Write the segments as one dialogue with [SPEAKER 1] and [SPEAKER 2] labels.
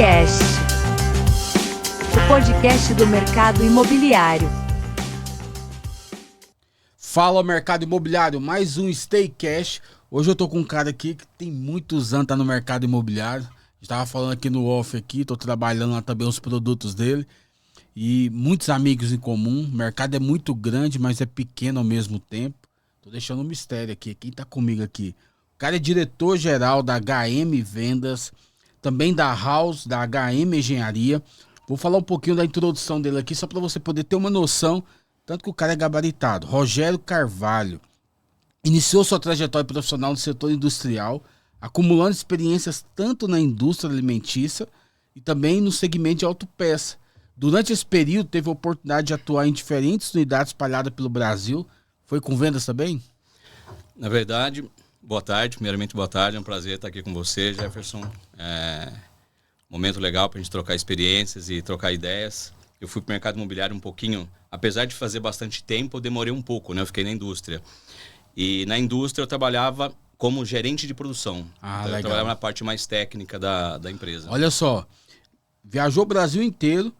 [SPEAKER 1] StayCast, o podcast do mercado imobiliário.
[SPEAKER 2] Fala, mercado imobiliário, mais um StayCast. Hoje eu tô com um cara aqui que tem muitos anos, tá no mercado imobiliário. Estava falando aqui no off aqui, tô trabalhando lá também os produtos dele. E muitos amigos em comum. O mercado é muito grande, mas é pequeno ao mesmo tempo. Tô deixando um mistério aqui. Quem tá comigo aqui? O cara é diretor-geral da HM Vendas, também da House, da HM Engenharia. Vou falar um pouquinho da introdução dele aqui, só para você poder ter uma noção, tanto que o cara é gabaritado. Rogério Carvalho iniciou sua trajetória profissional no setor industrial, acumulando experiências tanto na indústria alimentícia e também no segmento de autopeça. Durante esse período, teve a oportunidade de atuar em diferentes unidades espalhadas pelo Brasil. Foi com vendas também?
[SPEAKER 3] Na verdade, boa tarde. Primeiramente, boa tarde. É um prazer estar aqui com você, Jefferson. Momento legal para a gente trocar experiências e trocar ideias. Eu fui para o mercado imobiliário um pouquinho, apesar de fazer bastante tempo, eu demorei um pouco, né? Eu fiquei na indústria. E na indústria eu trabalhava como gerente de produção.
[SPEAKER 2] Então,
[SPEAKER 3] eu trabalhava na parte mais técnica da empresa.
[SPEAKER 2] Olha só, viajou o Brasil inteiro,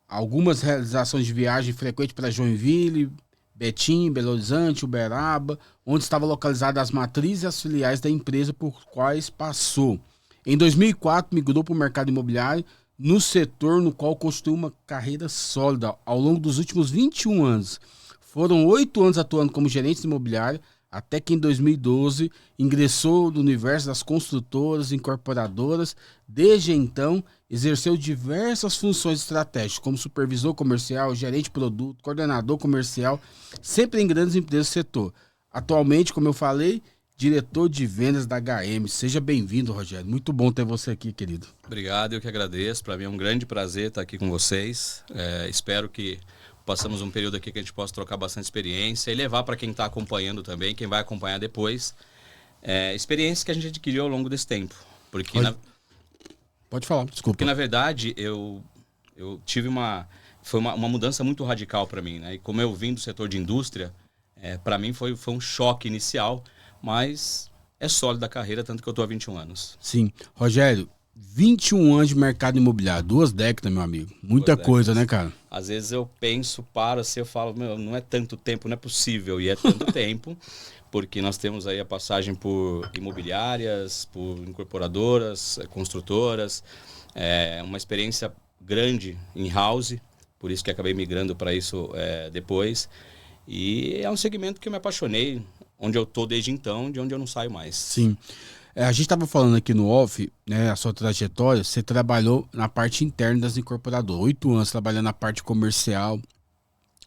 [SPEAKER 2] algumas realizações de viagem frequentes para Joinville, Betim, Belo Horizonte, Uberaba, onde estavam localizadas as matrizes e as filiais da empresa por quais passou. Em 2004, migrou para o mercado imobiliário, no setor no qual construiu uma carreira sólida ao longo dos últimos 21 anos. Foram 8 anos atuando como gerente imobiliário, até que em 2012 ingressou no universo das construtoras e incorporadoras. Desde então, exerceu diversas funções estratégicas, como supervisor comercial, gerente de produto, coordenador comercial, sempre em grandes empresas do setor. Atualmente, como eu falei, diretor de vendas da HM. Seja bem-vindo, Rogério. Muito bom ter você aqui, querido.
[SPEAKER 3] Obrigado, eu que agradeço. Para mim é um grande prazer estar aqui com vocês. Espero que passamos um período aqui que a gente possa trocar bastante experiência e levar para quem está acompanhando também, quem vai acompanhar depois, experiências que a gente adquiriu ao longo desse tempo. Porque
[SPEAKER 2] Pode falar, desculpa.
[SPEAKER 3] Porque, na verdade, eu tive foi uma mudança muito radical para mim, né? E como eu vim do setor de indústria, para mim foi um choque inicial, mas é sólida a carreira, tanto que eu estou há 21 anos.
[SPEAKER 2] Sim. Rogério, 21 anos de mercado imobiliário, 2 décadas, meu amigo. Muita coisa, né, cara?
[SPEAKER 3] Às vezes eu penso, paro assim, eu falo, meu, não é tanto tempo, não é possível. E é tanto tempo, porque nós temos aí a passagem por imobiliárias, por incorporadoras, construtoras, uma experiência grande em house, por isso que acabei migrando para isso depois. E é um segmento que eu me apaixonei, onde eu tô desde então, de onde eu não saio mais.
[SPEAKER 2] Sim. A gente estava falando aqui no off, né, a sua trajetória, você trabalhou na parte interna das incorporadoras, 8 anos trabalhando na parte comercial,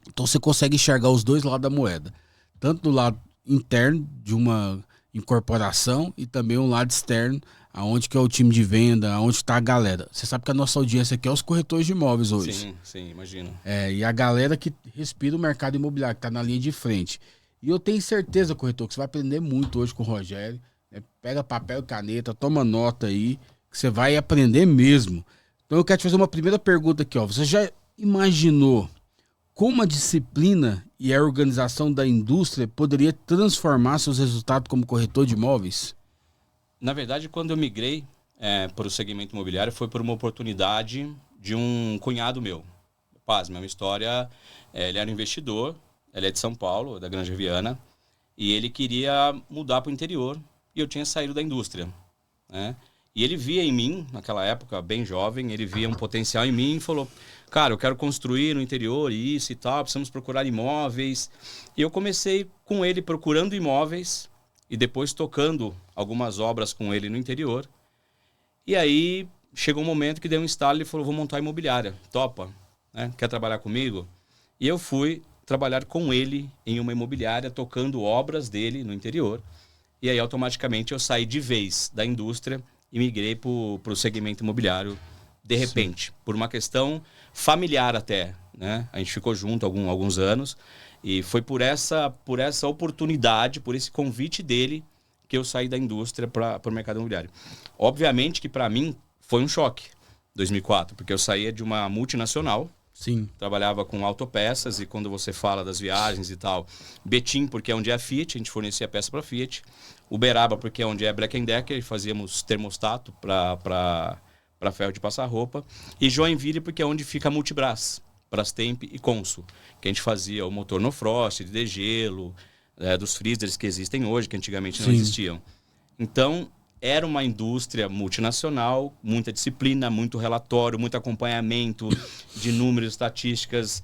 [SPEAKER 2] então você consegue enxergar os dois lados da moeda, tanto do lado interno de uma incorporação e também um lado externo, aonde que é o time de venda, aonde está a galera. Você sabe que a nossa audiência aqui é os corretores de imóveis hoje.
[SPEAKER 3] Sim, imagino.
[SPEAKER 2] E a galera que respira o mercado imobiliário, que está na linha de frente. E eu tenho certeza, corretor, que você vai aprender muito hoje com o Rogério. Pega papel e caneta, toma nota aí, que você vai aprender mesmo. Então eu quero te fazer uma primeira pergunta aqui, ó. Você já imaginou como a disciplina e a organização da indústria poderia transformar seus resultados como corretor de imóveis?
[SPEAKER 3] Na verdade, quando eu migrei para o segmento imobiliário, foi por uma oportunidade de um cunhado meu. Paz, minha história, ele era um investidor, ele é de São Paulo, da Granja Viana, e ele queria mudar para o interior. E eu tinha saído da indústria, né? E ele via em mim, naquela época, bem jovem, ele via um potencial em mim e falou, cara, eu quero construir no interior isso e tal, precisamos procurar imóveis. E eu comecei com ele procurando imóveis e depois tocando algumas obras com ele no interior. E aí chegou um momento que deu um estalo e ele falou, vou montar imobiliária, topa, né? Quer trabalhar comigo? E eu fui trabalhar com ele em uma imobiliária, tocando obras dele no interior. E aí, automaticamente, eu saí de vez da indústria e migrei para o segmento imobiliário, de repente. Sim. Por uma questão familiar até, né? A gente ficou junto alguns anos e foi por essa oportunidade, por esse convite dele, que eu saí da indústria para o mercado imobiliário. Obviamente que, para mim, foi um choque, 2004, porque eu saía de uma multinacional.
[SPEAKER 2] Sim.
[SPEAKER 3] Trabalhava com autopeças e quando você fala das viagens e tal, Betim, porque é onde é a Fiat, a gente fornecia peça para a Fiat. Uberaba, porque é onde é Black Decker, fazíamos termostato para ferro de passar roupa. E Joinville, porque é onde fica a Multibras, Brastemp e Consul, que a gente fazia o motor no frost, de degelo, dos freezers que existem hoje, que antigamente não existiam. Então, era uma indústria multinacional, muita disciplina, muito relatório, muito acompanhamento de números, estatísticas.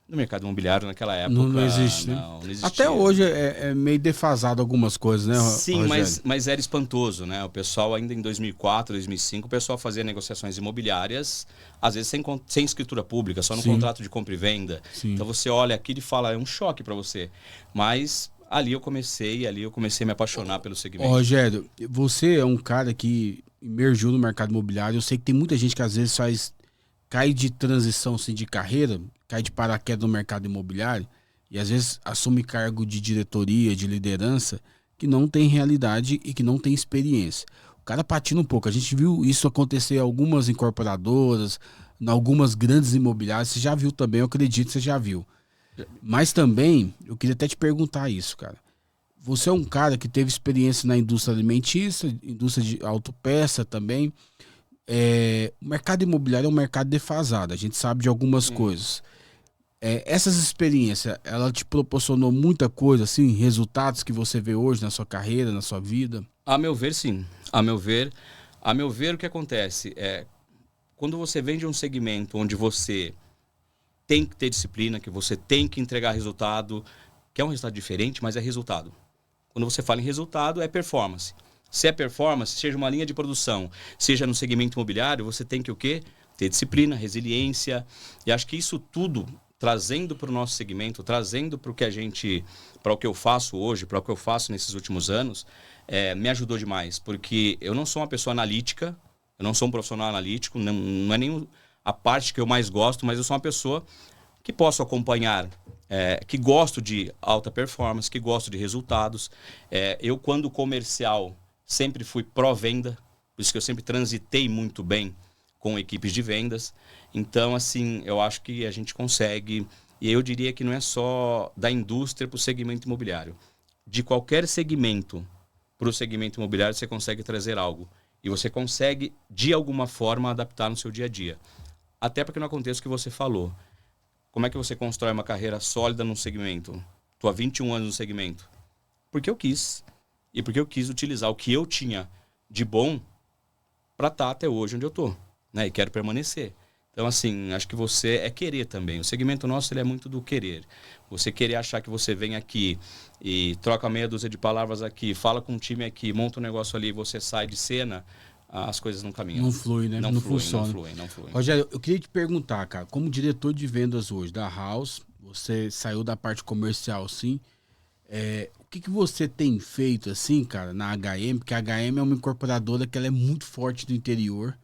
[SPEAKER 3] No mercado imobiliário naquela época
[SPEAKER 2] não existe, né?
[SPEAKER 3] não existia.
[SPEAKER 2] Até hoje é meio defasado algumas coisas, né,
[SPEAKER 3] Sim,
[SPEAKER 2] Rogério?
[SPEAKER 3] mas era espantoso, né? O pessoal ainda em 2004, 2005, o pessoal fazia negociações imobiliárias, às vezes sem escritura pública, só no contrato de compra e venda.
[SPEAKER 2] Sim.
[SPEAKER 3] Então você olha aquilo e fala, é um choque para você. Mas ali eu comecei a me apaixonar pelo segmento.
[SPEAKER 2] Rogério, você é um cara que emergiu no mercado imobiliário. Eu sei que tem muita gente que às vezes cai de transição assim, de carreira, cai de paraquedas no mercado imobiliário e às vezes assume cargo de diretoria, de liderança, que não tem realidade e que não tem experiência. O cara patina um pouco. A gente viu isso acontecer em algumas incorporadoras, em algumas grandes imobiliárias. Você já viu também, eu acredito que você já viu. Mas também, eu queria até te perguntar isso, cara. Você é um cara que teve experiência na indústria alimentícia, indústria de autopeça também. O mercado imobiliário é um mercado defasado, a gente sabe de algumas coisas. Essas experiências, ela te proporcionou muita coisa, assim, resultados que você vê hoje na sua carreira, na sua vida?
[SPEAKER 3] A meu ver, sim. A meu ver, o que acontece é quando você vem de um segmento onde você tem que ter disciplina, que você tem que entregar resultado, que é um resultado diferente, mas é resultado. Quando você fala em resultado, é performance. Se é performance, seja uma linha de produção, seja no segmento imobiliário, você tem que o quê? Ter disciplina, resiliência. E acho que isso tudo, trazendo para o nosso segmento, trazendo para o que eu faço hoje, para o que eu faço nesses últimos anos, me ajudou demais. Porque eu não sou uma pessoa analítica, eu não sou um profissional analítico, não é nem a parte que eu mais gosto, mas eu sou uma pessoa que posso acompanhar, que gosto de alta performance, que gosto de resultados. Eu, quando comercial, sempre fui pró-venda, por isso que eu sempre transitei muito bem com equipes de vendas. Então, assim, eu acho que a gente consegue, e eu diria que não é só da indústria para o segmento imobiliário. De qualquer segmento para o segmento imobiliário, você consegue trazer algo. E você consegue, de alguma forma, adaptar no seu dia a dia. Até porque não aconteça o que você falou. Como é que você constrói uma carreira sólida num segmento? Estou há 21 anos no segmento. Porque eu quis. E porque eu quis utilizar o que eu tinha de bom para estar até hoje onde eu estou. Né? E quero permanecer. Então, assim, acho que você é querer também. O segmento nosso ele é muito do querer. Você querer achar que você vem aqui e troca meia dúzia de palavras aqui, fala com um time aqui, monta um negócio ali e você sai de cena, as coisas não caminham.
[SPEAKER 2] Não flui, né? Não funciona.
[SPEAKER 3] Não flui.
[SPEAKER 2] Rogério, eu queria te perguntar, cara, como diretor de vendas hoje da House, você saiu da parte comercial, sim. O que você tem feito, assim, cara, na HM? Porque a HM é uma incorporadora que ela é muito forte no interior.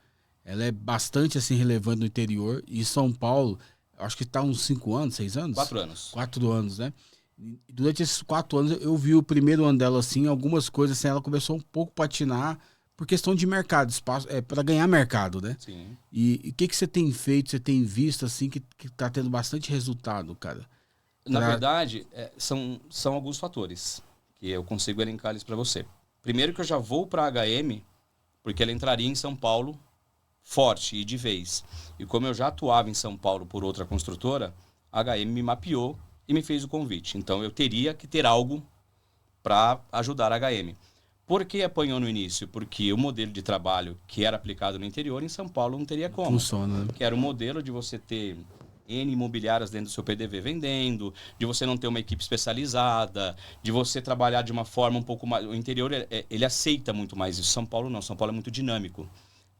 [SPEAKER 2] Ela é bastante, assim, relevante no interior. E São Paulo, acho que está uns 5 anos, 6 anos?
[SPEAKER 3] 4 anos.
[SPEAKER 2] 4 anos, né? E durante esses 4 anos, eu vi o primeiro ano dela, assim, algumas coisas, assim, ela começou um pouco a patinar por questão de mercado, espaço, para ganhar mercado, né?
[SPEAKER 3] Sim.
[SPEAKER 2] E o que você tem feito, você tem visto, assim, que tá tendo bastante resultado, cara?
[SPEAKER 3] Na verdade, são alguns fatores que eu consigo elencar eles para você. Primeiro que eu já vou para a HM, porque ela entraria em São Paulo forte e de vez. E como eu já atuava em São Paulo por outra construtora, a HM me mapeou e me fez o convite. Então eu teria que ter algo para ajudar a HM. Por que apanhou no início? Porque o modelo de trabalho que era aplicado no interior, em São Paulo, não teria como.
[SPEAKER 2] Funciona, né?
[SPEAKER 3] Que era o modelo de você ter N imobiliárias dentro do seu PDV vendendo, de você não ter uma equipe especializada, de você trabalhar de uma forma um pouco mais... O interior, ele aceita muito mais isso. São Paulo não. São Paulo é muito dinâmico.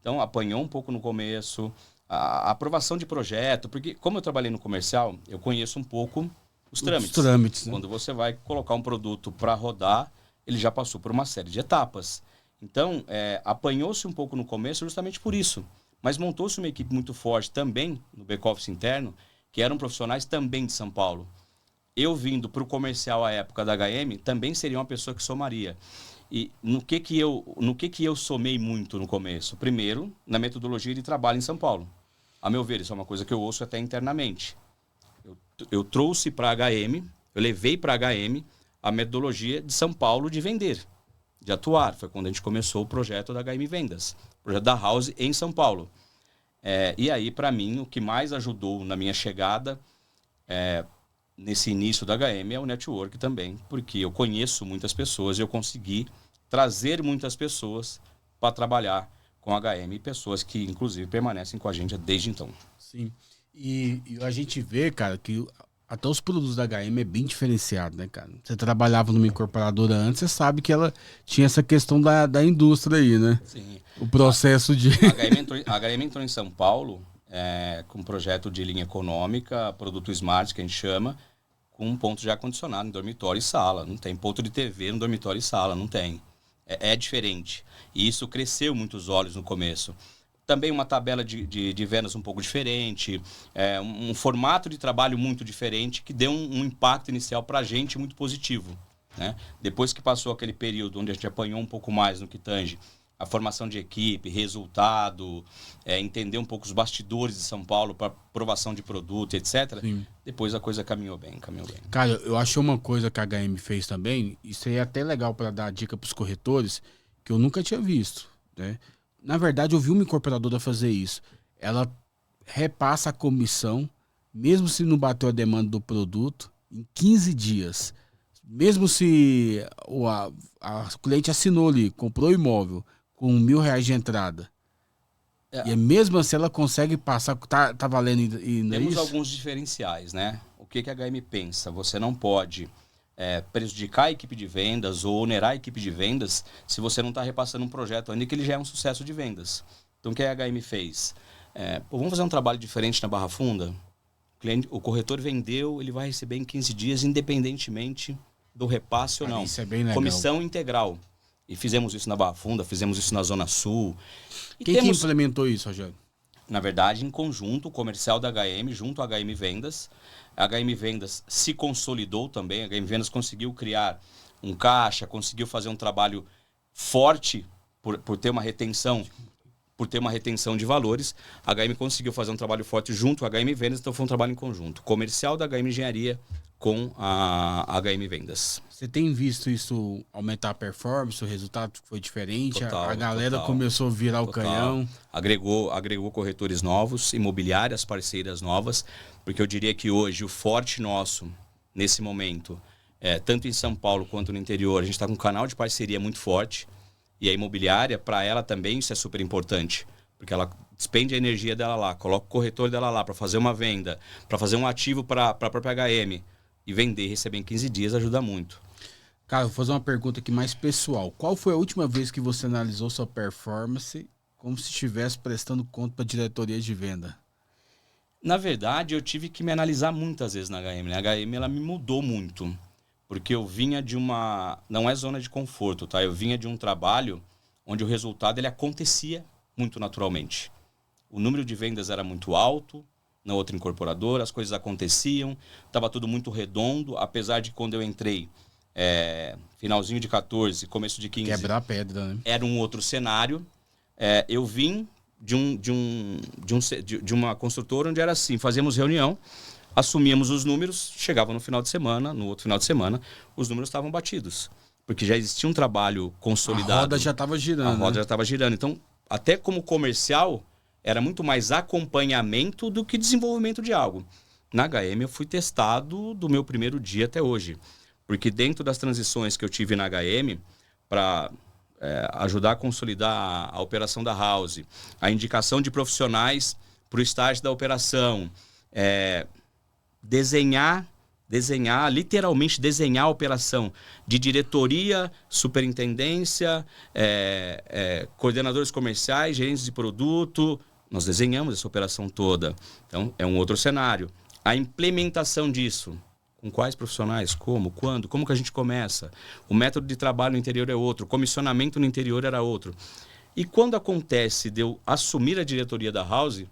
[SPEAKER 3] Então, apanhou um pouco no começo. A aprovação de projeto, porque como eu trabalhei no comercial, eu conheço um pouco os trâmites.
[SPEAKER 2] Os trâmites, né?
[SPEAKER 3] Quando você vai colocar um produto para rodar, ele já passou por uma série de etapas. Então, apanhou-se um pouco no começo justamente por isso. Mas montou-se uma equipe muito forte também no back-office interno, que eram profissionais também de São Paulo. Eu vindo para o comercial à época da HM, também seria uma pessoa que somaria. E no que eu somei muito no começo? Primeiro, na metodologia de trabalho em São Paulo. A meu ver, isso é uma coisa que eu ouço até internamente. Eu trouxe para a HM, eu levei para a HM a metodologia de São Paulo de vender, de atuar. Foi quando a gente começou o projeto da HM Vendas, o projeto da House em São Paulo. E aí, para mim, o que mais ajudou na minha chegada nesse início da HM é o network também, porque eu conheço muitas pessoas e eu consegui trazer muitas pessoas para trabalhar com a HM, pessoas que, inclusive, permanecem com a gente desde então.
[SPEAKER 2] Sim. E a gente vê, cara, que até os produtos da HM é bem diferenciado, né, cara? Você trabalhava numa incorporadora antes, você sabe que ela tinha essa questão da indústria aí, né?
[SPEAKER 3] Sim.
[SPEAKER 2] O processo de...
[SPEAKER 3] A HM entrou em São Paulo com um projeto de linha econômica, produto Smart, que a gente chama, com um ponto de ar-condicionado em dormitório e sala. Não tem ponto de TV no dormitório e sala, não tem. É diferente. E isso cresceu muitos olhos no começo. Também uma tabela de vendas um pouco diferente, um formato de trabalho muito diferente, que deu um impacto inicial para a gente muito positivo, né? Depois que passou aquele período onde a gente apanhou um pouco mais no que tange a formação de equipe, resultado, entender um pouco os bastidores de São Paulo para aprovação de produto, etc.
[SPEAKER 2] Sim.
[SPEAKER 3] Depois a coisa caminhou bem.
[SPEAKER 2] Cara, eu achei uma coisa que a HM fez também, isso aí é até legal para dar dica para os corretores, que eu nunca tinha visto, né? Na verdade, eu vi uma incorporadora fazer isso. Ela repassa a comissão, mesmo se não bateu a demanda do produto, em 15 dias. Mesmo se o cliente assinou ali, comprou o imóvel com R$1.000 de entrada. E mesmo assim ela consegue passar, tá valendo ainda
[SPEAKER 3] Temos
[SPEAKER 2] isso?
[SPEAKER 3] alguns diferenciais, né? O que a HM pensa? Você não pode prejudicar a equipe de vendas ou onerar a equipe de vendas se você não está repassando um projeto ainda que ele já é um sucesso de vendas. Então o que a HM fez? Vamos fazer um trabalho diferente na Barra Funda? O corretor vendeu, ele vai receber em 15 dias, independentemente do repasse ou não.
[SPEAKER 2] Isso é bem legal.
[SPEAKER 3] Comissão integral. E fizemos isso na Barra Funda, fizemos isso na Zona Sul.
[SPEAKER 2] Quem que implementou isso, Rogério?
[SPEAKER 3] Na verdade, em conjunto, o comercial da HM junto à HM Vendas. A HM Vendas se consolidou também. A HM Vendas conseguiu criar um caixa, conseguiu fazer um trabalho forte por ter uma retenção de valores. A HM conseguiu fazer um trabalho forte junto à HM Vendas, então foi um trabalho em conjunto. Comercial da HM Engenharia com a HM Vendas.
[SPEAKER 2] Você tem visto isso aumentar a performance, o resultado foi diferente?
[SPEAKER 3] Total,
[SPEAKER 2] a galera
[SPEAKER 3] total,
[SPEAKER 2] começou a virar o canhão?
[SPEAKER 3] Agregou corretores novos, imobiliárias parceiras novas, porque eu diria que hoje o forte nosso, nesse momento, tanto em São Paulo quanto no interior, a gente está com um canal de parceria muito forte, e a imobiliária, para ela também isso é super importante, porque ela despende a energia dela lá, coloca o corretor dela lá para fazer uma venda, para fazer um ativo para a própria HM, e vender e receber em 15 dias ajuda muito.
[SPEAKER 2] Cara, vou fazer uma pergunta aqui mais pessoal. Qual foi a última vez que você analisou sua performance como se estivesse prestando conta para a diretoria de venda?
[SPEAKER 3] Na verdade, eu tive que me analisar muitas vezes na HM. A HM ela me mudou muito, porque eu vinha de uma... Não é zona de conforto, tá? Eu vinha de um trabalho onde o resultado ele acontecia muito naturalmente. O número de vendas era muito alto, na outra incorporadora, as coisas aconteciam, estava tudo muito redondo, apesar de quando eu entrei, finalzinho de 14, começo de 15...
[SPEAKER 2] Quebrar a pedra, né?
[SPEAKER 3] Era um outro cenário. Eu vim de uma construtora onde era assim, fazíamos reunião, assumíamos os números, chegava no final de semana, no outro final de semana, os números estavam batidos, porque já existia um trabalho consolidado.
[SPEAKER 2] A roda já estava girando.
[SPEAKER 3] A roda já estava girando. Então, até como comercial, era muito mais acompanhamento do que desenvolvimento de algo. Na HM eu fui testado do meu primeiro dia até hoje. Porque dentro das transições que eu tive na HM, para ajudar a consolidar a operação da House, a indicação de profissionais para o estágio da operação, literalmente desenhar a operação de diretoria, superintendência, coordenadores comerciais, gerentes de produto. Nós desenhamos essa operação toda. Então, é um outro cenário. A implementação disso, com quais profissionais, como, quando, como que a gente começa? O método de trabalho no interior é outro, o comissionamento no interior era outro. E quando acontece de eu assumir a diretoria da House,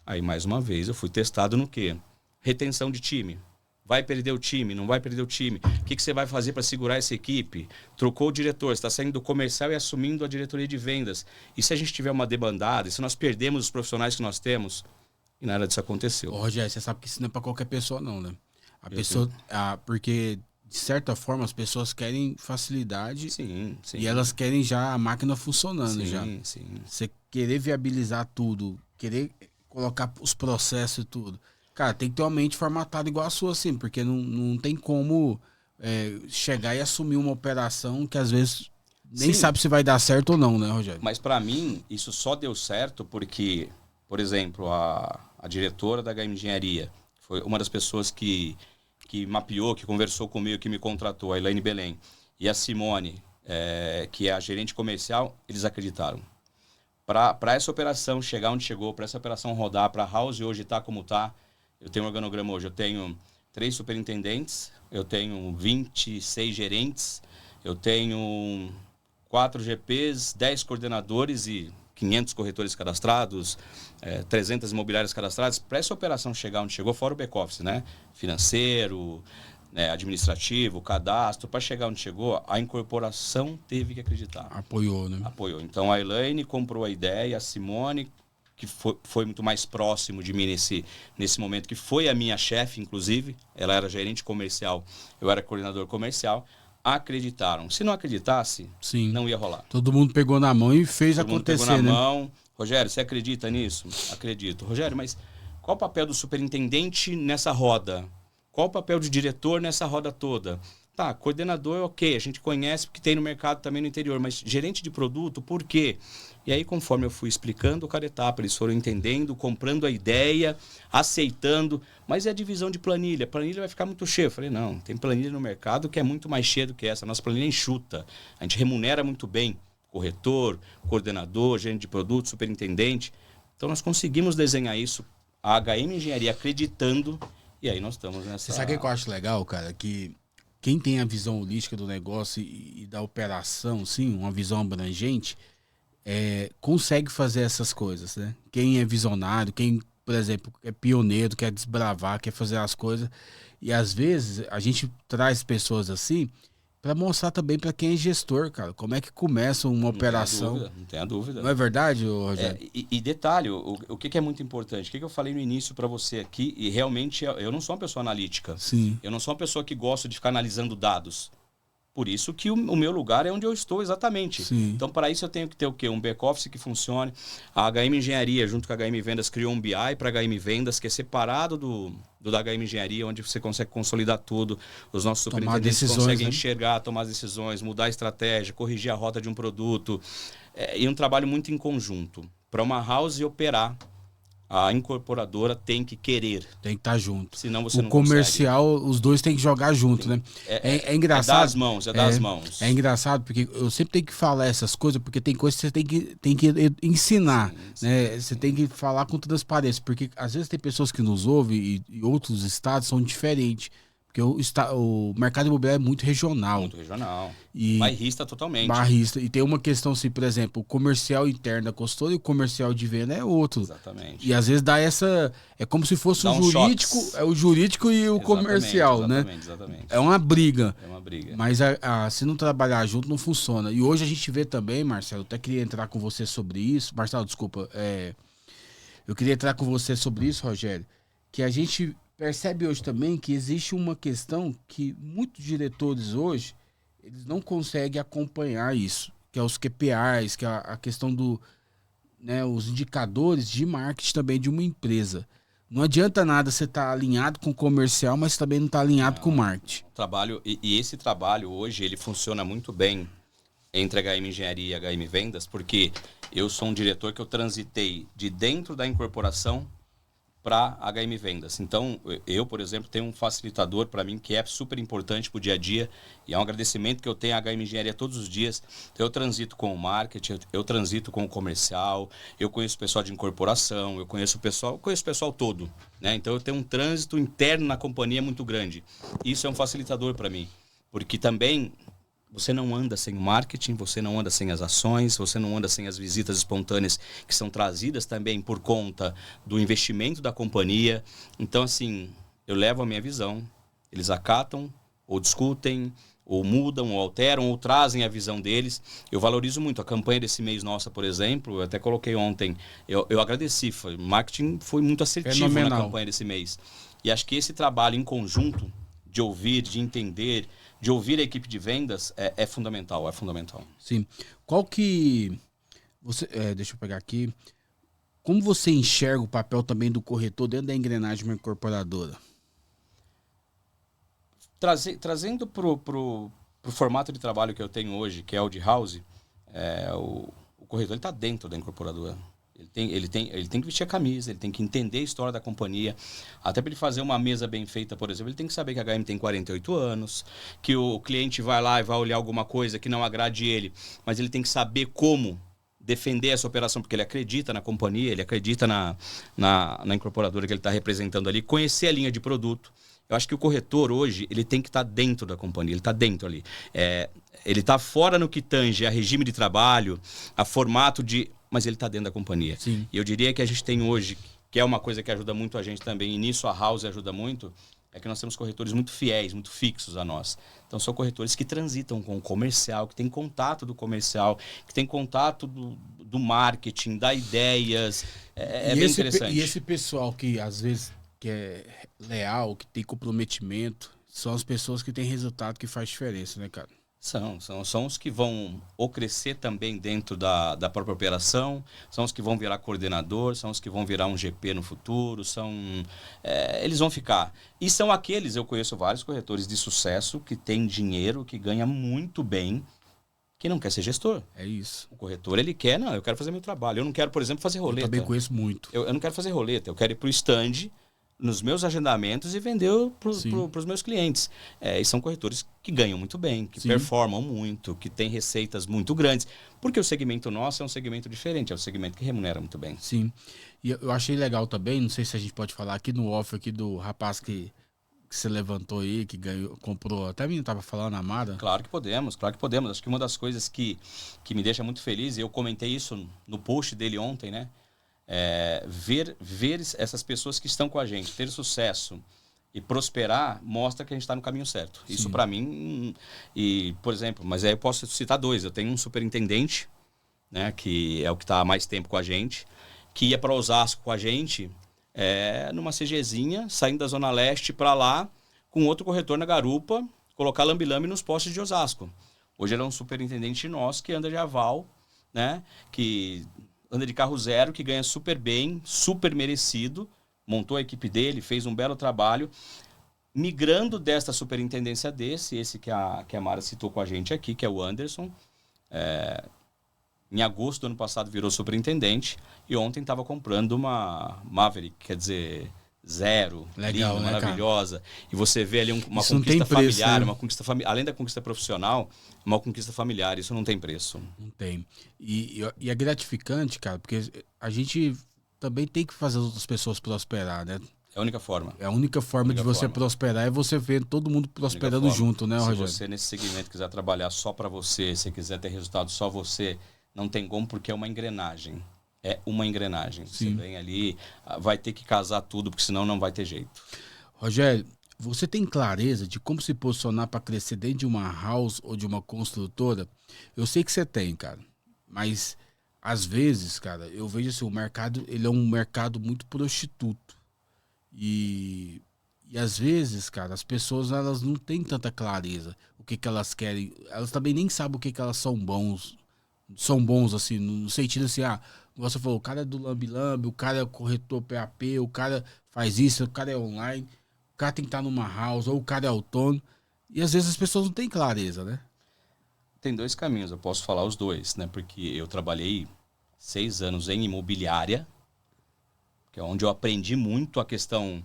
[SPEAKER 3] aí mais uma vez eu fui testado no quê? Retenção de time. Vai perder o time, não vai perder o time? O que você vai fazer para segurar essa equipe? Trocou o diretor, está saindo do comercial e assumindo a diretoria de vendas. E se a gente tiver uma debandada, e se nós perdemos os profissionais que nós temos? E nada disso aconteceu.
[SPEAKER 2] Ô, Rogério, você sabe que isso não é para qualquer pessoa não, né? A pessoa, porque de certa forma, as pessoas querem facilidade
[SPEAKER 3] Sim, sim.
[SPEAKER 2] e elas querem já a máquina funcionando
[SPEAKER 3] sim,
[SPEAKER 2] já.
[SPEAKER 3] Sim.
[SPEAKER 2] Você querer viabilizar tudo, querer colocar os processos e tudo. Cara, tem que ter uma mente formatada igual a sua, assim, porque não tem como chegar e assumir uma operação que às vezes nem
[SPEAKER 3] Sim.
[SPEAKER 2] sabe se vai dar certo ou não, né, Rogério?
[SPEAKER 3] Mas para mim, isso só deu certo porque, por exemplo, a diretora da HM Engenharia foi uma das pessoas que mapeou, que conversou comigo, que me contratou, a Elaine Belém. E a Simone, que é a gerente comercial, eles acreditaram. Para essa operação chegar onde chegou, para essa operação rodar, para a House hoje estar como está, eu tenho um organograma hoje, eu tenho 3 superintendentes, eu tenho 26 gerentes, eu tenho 4 GPs, 10 coordenadores e 500 corretores cadastrados, 300 imobiliárias cadastradas. Para essa operação chegar onde chegou, fora o back-office, né? Financeiro, administrativo, cadastro, para chegar onde chegou, a incorporação teve que acreditar.
[SPEAKER 2] Apoiou, né?
[SPEAKER 3] Apoiou. Então a Elaine comprou a ideia, a Simone, que foi muito mais próximo de mim nesse momento, que foi a minha chefe, inclusive, ela era gerente comercial, eu era coordenador comercial, acreditaram. Se não acreditasse,
[SPEAKER 2] Sim.
[SPEAKER 3] não ia rolar.
[SPEAKER 2] Todo mundo pegou na mão e fez
[SPEAKER 3] Todo mundo
[SPEAKER 2] acontecer,
[SPEAKER 3] pegou na
[SPEAKER 2] né?
[SPEAKER 3] mão. Rogério, você acredita nisso? Acredito. Rogério, mas qual o papel do superintendente nessa roda? Qual o papel do diretor nessa roda toda? Tá, coordenador, ok, a gente conhece porque tem no mercado também no interior, mas gerente de produto, por quê? E aí, conforme eu fui explicando cada etapa, eles foram entendendo, comprando a ideia, aceitando, mas é a divisão de planilha. A planilha vai ficar muito cheia. Eu falei, não, tem planilha no mercado que é muito mais cheia do que essa. A nossa planilha é enxuta, a gente remunera muito bem. Corretor, coordenador, gerente de produto, superintendente. Então, nós conseguimos desenhar isso, a HM Engenharia acreditando, e aí nós estamos nessa...
[SPEAKER 2] Você sabe o que eu acho legal, cara? Que quem tem a visão holística do negócio e da operação, sim, uma visão abrangente, consegue fazer essas coisas, né? Quem é visionário, quem, por exemplo, é pioneiro, quer desbravar, quer fazer as coisas. E às vezes a gente traz pessoas assim para mostrar também para quem é gestor, cara, como é que começa uma operação.
[SPEAKER 3] Não tenha dúvida.
[SPEAKER 2] Não é verdade, Rogério?
[SPEAKER 3] E detalhe, o que é muito importante, o que eu falei no início para você aqui, e realmente eu não sou uma pessoa analítica.
[SPEAKER 2] Sim.
[SPEAKER 3] Eu não sou uma pessoa que gosta de ficar analisando dados. Por isso que o meu lugar é onde eu estou exatamente.
[SPEAKER 2] Sim.
[SPEAKER 3] Então, para isso eu tenho que ter o quê? Um back-office que funcione. A HM Engenharia, junto com a HM Vendas, criou um BI para HM Vendas, que é separado do da HM Engenharia, onde você consegue consolidar tudo. Os nossos superintendentes conseguem enxergar, tomar as decisões, mudar a estratégia, corrigir a rota de um produto. E um trabalho muito em conjunto. Para uma house operar, a incorporadora tem que querer.
[SPEAKER 2] Tem que estar junto.
[SPEAKER 3] Senão você não
[SPEAKER 2] comercial, os dois tem que jogar junto, né? É engraçado.
[SPEAKER 3] É dar as mãos, é dar as mãos.
[SPEAKER 2] É engraçado, porque eu sempre tenho que falar essas coisas, porque tem coisas que você tem que ensinar, sim, né? Você tem que falar com transparência, porque às vezes tem pessoas que nos ouvem e outros estados são diferentes. Porque o mercado imobiliário é muito regional.
[SPEAKER 3] Muito regional.
[SPEAKER 2] E
[SPEAKER 3] bairrista totalmente.
[SPEAKER 2] Bairrista. E tem uma questão assim, por exemplo, o comercial interno da consultora e o comercial de venda é outro.
[SPEAKER 3] Exatamente.
[SPEAKER 2] E às vezes dá essa... É como se fosse o jurídico, o jurídico e o comercial, né?
[SPEAKER 3] Exatamente.
[SPEAKER 2] É uma briga.
[SPEAKER 3] É uma briga.
[SPEAKER 2] Mas se não trabalhar junto, não funciona. E hoje a gente vê também, Marcelo, eu até queria entrar com você sobre isso. Marcelo, desculpa. Eu queria entrar com você sobre isso, Rogério, que a gente... percebe hoje também que existe uma questão que muitos diretores hoje, eles não conseguem acompanhar isso, que é os KPIs, que é a questão do, né, os indicadores de marketing também de uma empresa. Não adianta nada você estar alinhado com o comercial, mas também não estar alinhado com o marketing.
[SPEAKER 3] E esse trabalho hoje, ele funciona muito bem entre a HM Engenharia e a HM Vendas, porque eu sou um diretor que eu transitei de dentro da incorporação para HM Vendas. Então, eu, por exemplo, tenho um facilitador para mim que é super importante para o dia a dia e é um agradecimento que eu tenho à HM Engenharia todos os dias. Então, eu transito com o marketing, eu transito com o comercial, eu conheço o pessoal de incorporação, eu conheço o pessoal todo, né? Então, eu tenho um trânsito interno na companhia muito grande. Isso é um facilitador para mim, porque também... você não anda sem o marketing, você não anda sem as ações, você não anda sem as visitas espontâneas que são trazidas também por conta do investimento da companhia. Então, assim, eu levo a minha visão, eles acatam, ou discutem, ou mudam, ou alteram, ou trazem a visão deles. Eu valorizo muito a campanha desse mês nossa, por exemplo, eu até coloquei ontem, eu agradeci, o marketing foi muito assertivo na campanha desse mês. E acho que esse trabalho em conjunto de ouvir, de entender, de ouvir a equipe de vendas é fundamental, é fundamental.
[SPEAKER 2] Sim. Qual que... deixa eu pegar aqui. Como você enxerga o papel também do corretor dentro da engrenagem de uma incorporadora?
[SPEAKER 3] Trazendo pro formato de trabalho que eu tenho hoje, que é o de house, o corretor está dentro da incorporadora. Ele tem que vestir a camisa, ele tem que entender a história da companhia. Até para ele fazer uma mesa bem feita, por exemplo, ele tem que saber que a HM tem 48 anos, que o cliente vai lá e vai olhar alguma coisa que não agrade ele, mas ele tem que saber como defender essa operação, porque ele acredita na companhia, ele acredita na incorporadora que ele está representando ali, conhecer a linha de produto. Eu acho que o corretor hoje, ele tem que estar dentro da companhia, ele está dentro ali. Ele está fora no que tange a regime de trabalho, a formato de... mas ele está dentro da companhia.
[SPEAKER 2] Sim.
[SPEAKER 3] E eu diria que a gente tem hoje, que é uma coisa que ajuda muito a gente também, e nisso a House ajuda muito, é que nós temos corretores muito fiéis, muito fixos a nós. Então são corretores que transitam com o comercial, que têm contato do comercial, que têm contato do marketing, da ideias. É bem interessante.
[SPEAKER 2] E esse pessoal que às vezes que é leal, que tem comprometimento, são as pessoas que têm resultado que faz diferença, né, cara?
[SPEAKER 3] São os que vão ou crescer também dentro da própria operação, são os que vão virar coordenador, são os que vão virar um GP no futuro, eles vão ficar. E são aqueles, eu conheço vários corretores de sucesso que têm dinheiro, que ganha muito bem, que não quer ser gestor.
[SPEAKER 2] É isso.
[SPEAKER 3] O corretor, ele quer, não, eu quero fazer meu trabalho, eu não quero, por exemplo, fazer roleta.
[SPEAKER 2] Eu também conheço muito.
[SPEAKER 3] Eu não quero fazer roleta, eu quero ir para o stand nos meus agendamentos e vender para os meus clientes. E são corretores que ganham muito bem, que performam muito, que têm receitas muito grandes. Porque o segmento nosso é um segmento diferente, é um segmento que remunera muito bem.
[SPEAKER 2] Sim. E eu achei legal também, não sei se a gente pode falar aqui no off aqui do rapaz que você levantou aí, que ganhou, comprou, até a menina estava falando, a Amada.
[SPEAKER 3] Claro que podemos. Acho que uma das coisas que me deixa muito feliz, e eu comentei isso no post dele ontem, né? Ver essas pessoas que estão com a gente ter sucesso e prosperar mostra que a gente está no caminho certo. Sim. Isso para mim, e por exemplo, mas aí eu posso citar dois. Eu tenho um superintendente, né, que é o que está há mais tempo com a gente, que ia para Osasco com a gente numa CGzinha, saindo da Zona Leste para lá, com outro corretor na garupa, colocar lambe-lambe nos postes de Osasco. Hoje ele é um superintendente nosso que anda de aval, né, que anda de carro zero, que ganha super bem, super merecido, montou a equipe dele, fez um belo trabalho, migrando desta superintendência esse que a Mara citou com a gente aqui, que é o Anderson. Em agosto do ano passado virou superintendente e ontem estava comprando uma Maverick, quer dizer, zero,
[SPEAKER 2] legal,
[SPEAKER 3] linda,
[SPEAKER 2] né,
[SPEAKER 3] maravilhosa. Cara? E você vê ali uma
[SPEAKER 2] isso
[SPEAKER 3] conquista
[SPEAKER 2] preço,
[SPEAKER 3] familiar,
[SPEAKER 2] né?
[SPEAKER 3] uma conquista além da conquista profissional, uma conquista familiar, isso não tem preço.
[SPEAKER 2] Não tem. E é gratificante, cara, porque a gente também tem que fazer as outras pessoas prosperar, né?
[SPEAKER 3] É a única forma.
[SPEAKER 2] É a única forma de você prosperar é você ver todo mundo prosperando junto, né, Rogério?
[SPEAKER 3] Se você nesse segmento quiser trabalhar só para você, se quiser ter resultado só você, não tem como, porque é uma engrenagem. É uma engrenagem.
[SPEAKER 2] Sim.
[SPEAKER 3] Você vem ali, vai ter que casar tudo, porque senão não vai ter jeito.
[SPEAKER 2] Rogério, você tem clareza de como se posicionar para crescer dentro de uma house ou de uma construtora? Eu sei que você tem, cara. Mas, às vezes, cara, eu vejo assim, o mercado, ele é um mercado muito prostituto. E às vezes, cara, as pessoas, elas não têm tanta clareza o que elas querem. Elas também nem sabem o que elas são bons. São bons, assim, no sentido assim, você falou, o cara é do lambe-lambe, o cara é corretor PAP, o cara faz isso, o cara é online, o cara tem que estar numa house, ou o cara é autônomo. E às vezes as pessoas não têm clareza, né?
[SPEAKER 3] Tem dois caminhos, eu posso falar os dois, né? Porque eu trabalhei 6 anos em imobiliária, que é onde eu aprendi muito a questão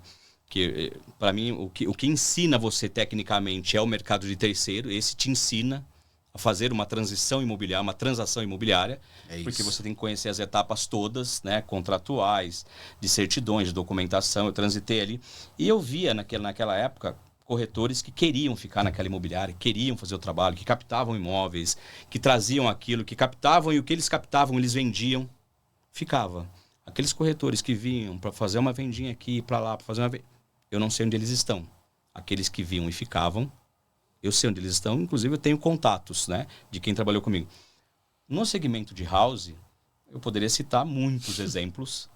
[SPEAKER 3] que, para mim, o que ensina você tecnicamente é o mercado de terceiro. Esse te ensina a fazer uma transição imobiliária, uma transação imobiliária, porque você tem que conhecer as etapas todas, né, contratuais, de certidões, de documentação. Eu transitei ali e eu via naquela época corretores que queriam ficar naquela imobiliária, queriam fazer o trabalho, que captavam imóveis, que traziam aquilo, que captavam, e o que eles captavam eles vendiam, ficava. Aqueles corretores que vinham para fazer uma vendinha aqui, para lá, para fazer uma... Eu não sei onde eles estão. Aqueles que vinham e ficavam, eu sei onde eles estão, inclusive eu tenho contatos, né, de quem trabalhou comigo. No segmento de house, eu poderia citar muitos exemplos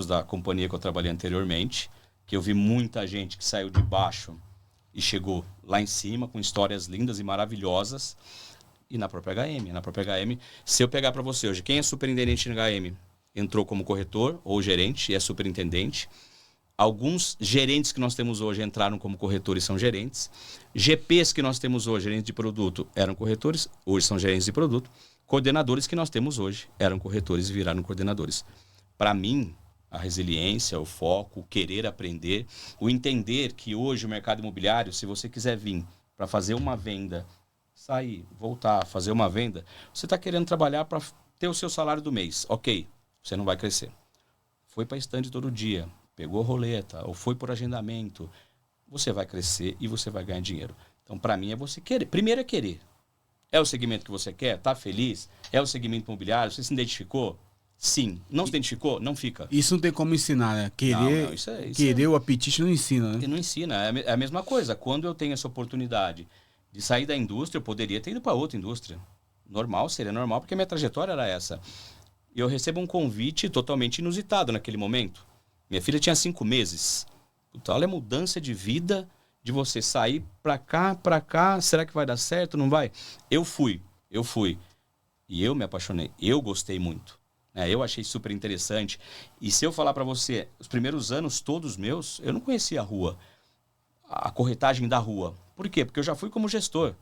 [SPEAKER 3] da companhia que eu trabalhei anteriormente, que eu vi muita gente que saiu de baixo e chegou lá em cima com histórias lindas e maravilhosas. E na própria HM, se eu pegar para você hoje, quem é superintendente na HM entrou como corretor ou gerente e é superintendente. Alguns gerentes que nós temos hoje entraram como corretores e são gerentes. GPs que nós temos hoje, gerentes de produto, eram corretores, hoje são gerentes de produto. Coordenadores que nós temos hoje eram corretores e viraram coordenadores. Para mim, a resiliência, o foco, o querer aprender, o entender que hoje o mercado imobiliário, se você quiser vir para fazer uma venda, sair, voltar, fazer uma venda, você está querendo trabalhar para ter o seu salário do mês. Ok, você não vai crescer. Foi para estande todo dia, pegou roleta ou foi por agendamento, você vai crescer e você vai ganhar dinheiro. Então, para mim, é você querer. Primeiro é querer. É o segmento que você quer? Tá feliz? É o segmento imobiliário? Você se identificou? Sim. Não se identificou? Não fica.
[SPEAKER 2] Isso não tem como ensinar, né? Querer, querer o apetite não ensina, né?
[SPEAKER 3] Não ensina. É a mesma coisa. Quando eu tenho essa oportunidade de sair da indústria, eu poderia ter ido para outra indústria. Normal, seria normal, porque a minha trajetória era essa. E eu recebo um convite totalmente inusitado naquele momento. Minha filha tinha 5 meses. Puta, olha a mudança de vida, de você sair pra cá, será que vai dar certo, não vai? Eu fui. E eu me apaixonei, eu gostei muito. Eu achei super interessante. E se eu falar pra você, os primeiros anos todos meus, eu não conhecia a rua, a corretagem da rua. Por quê? Porque eu já fui como gestor.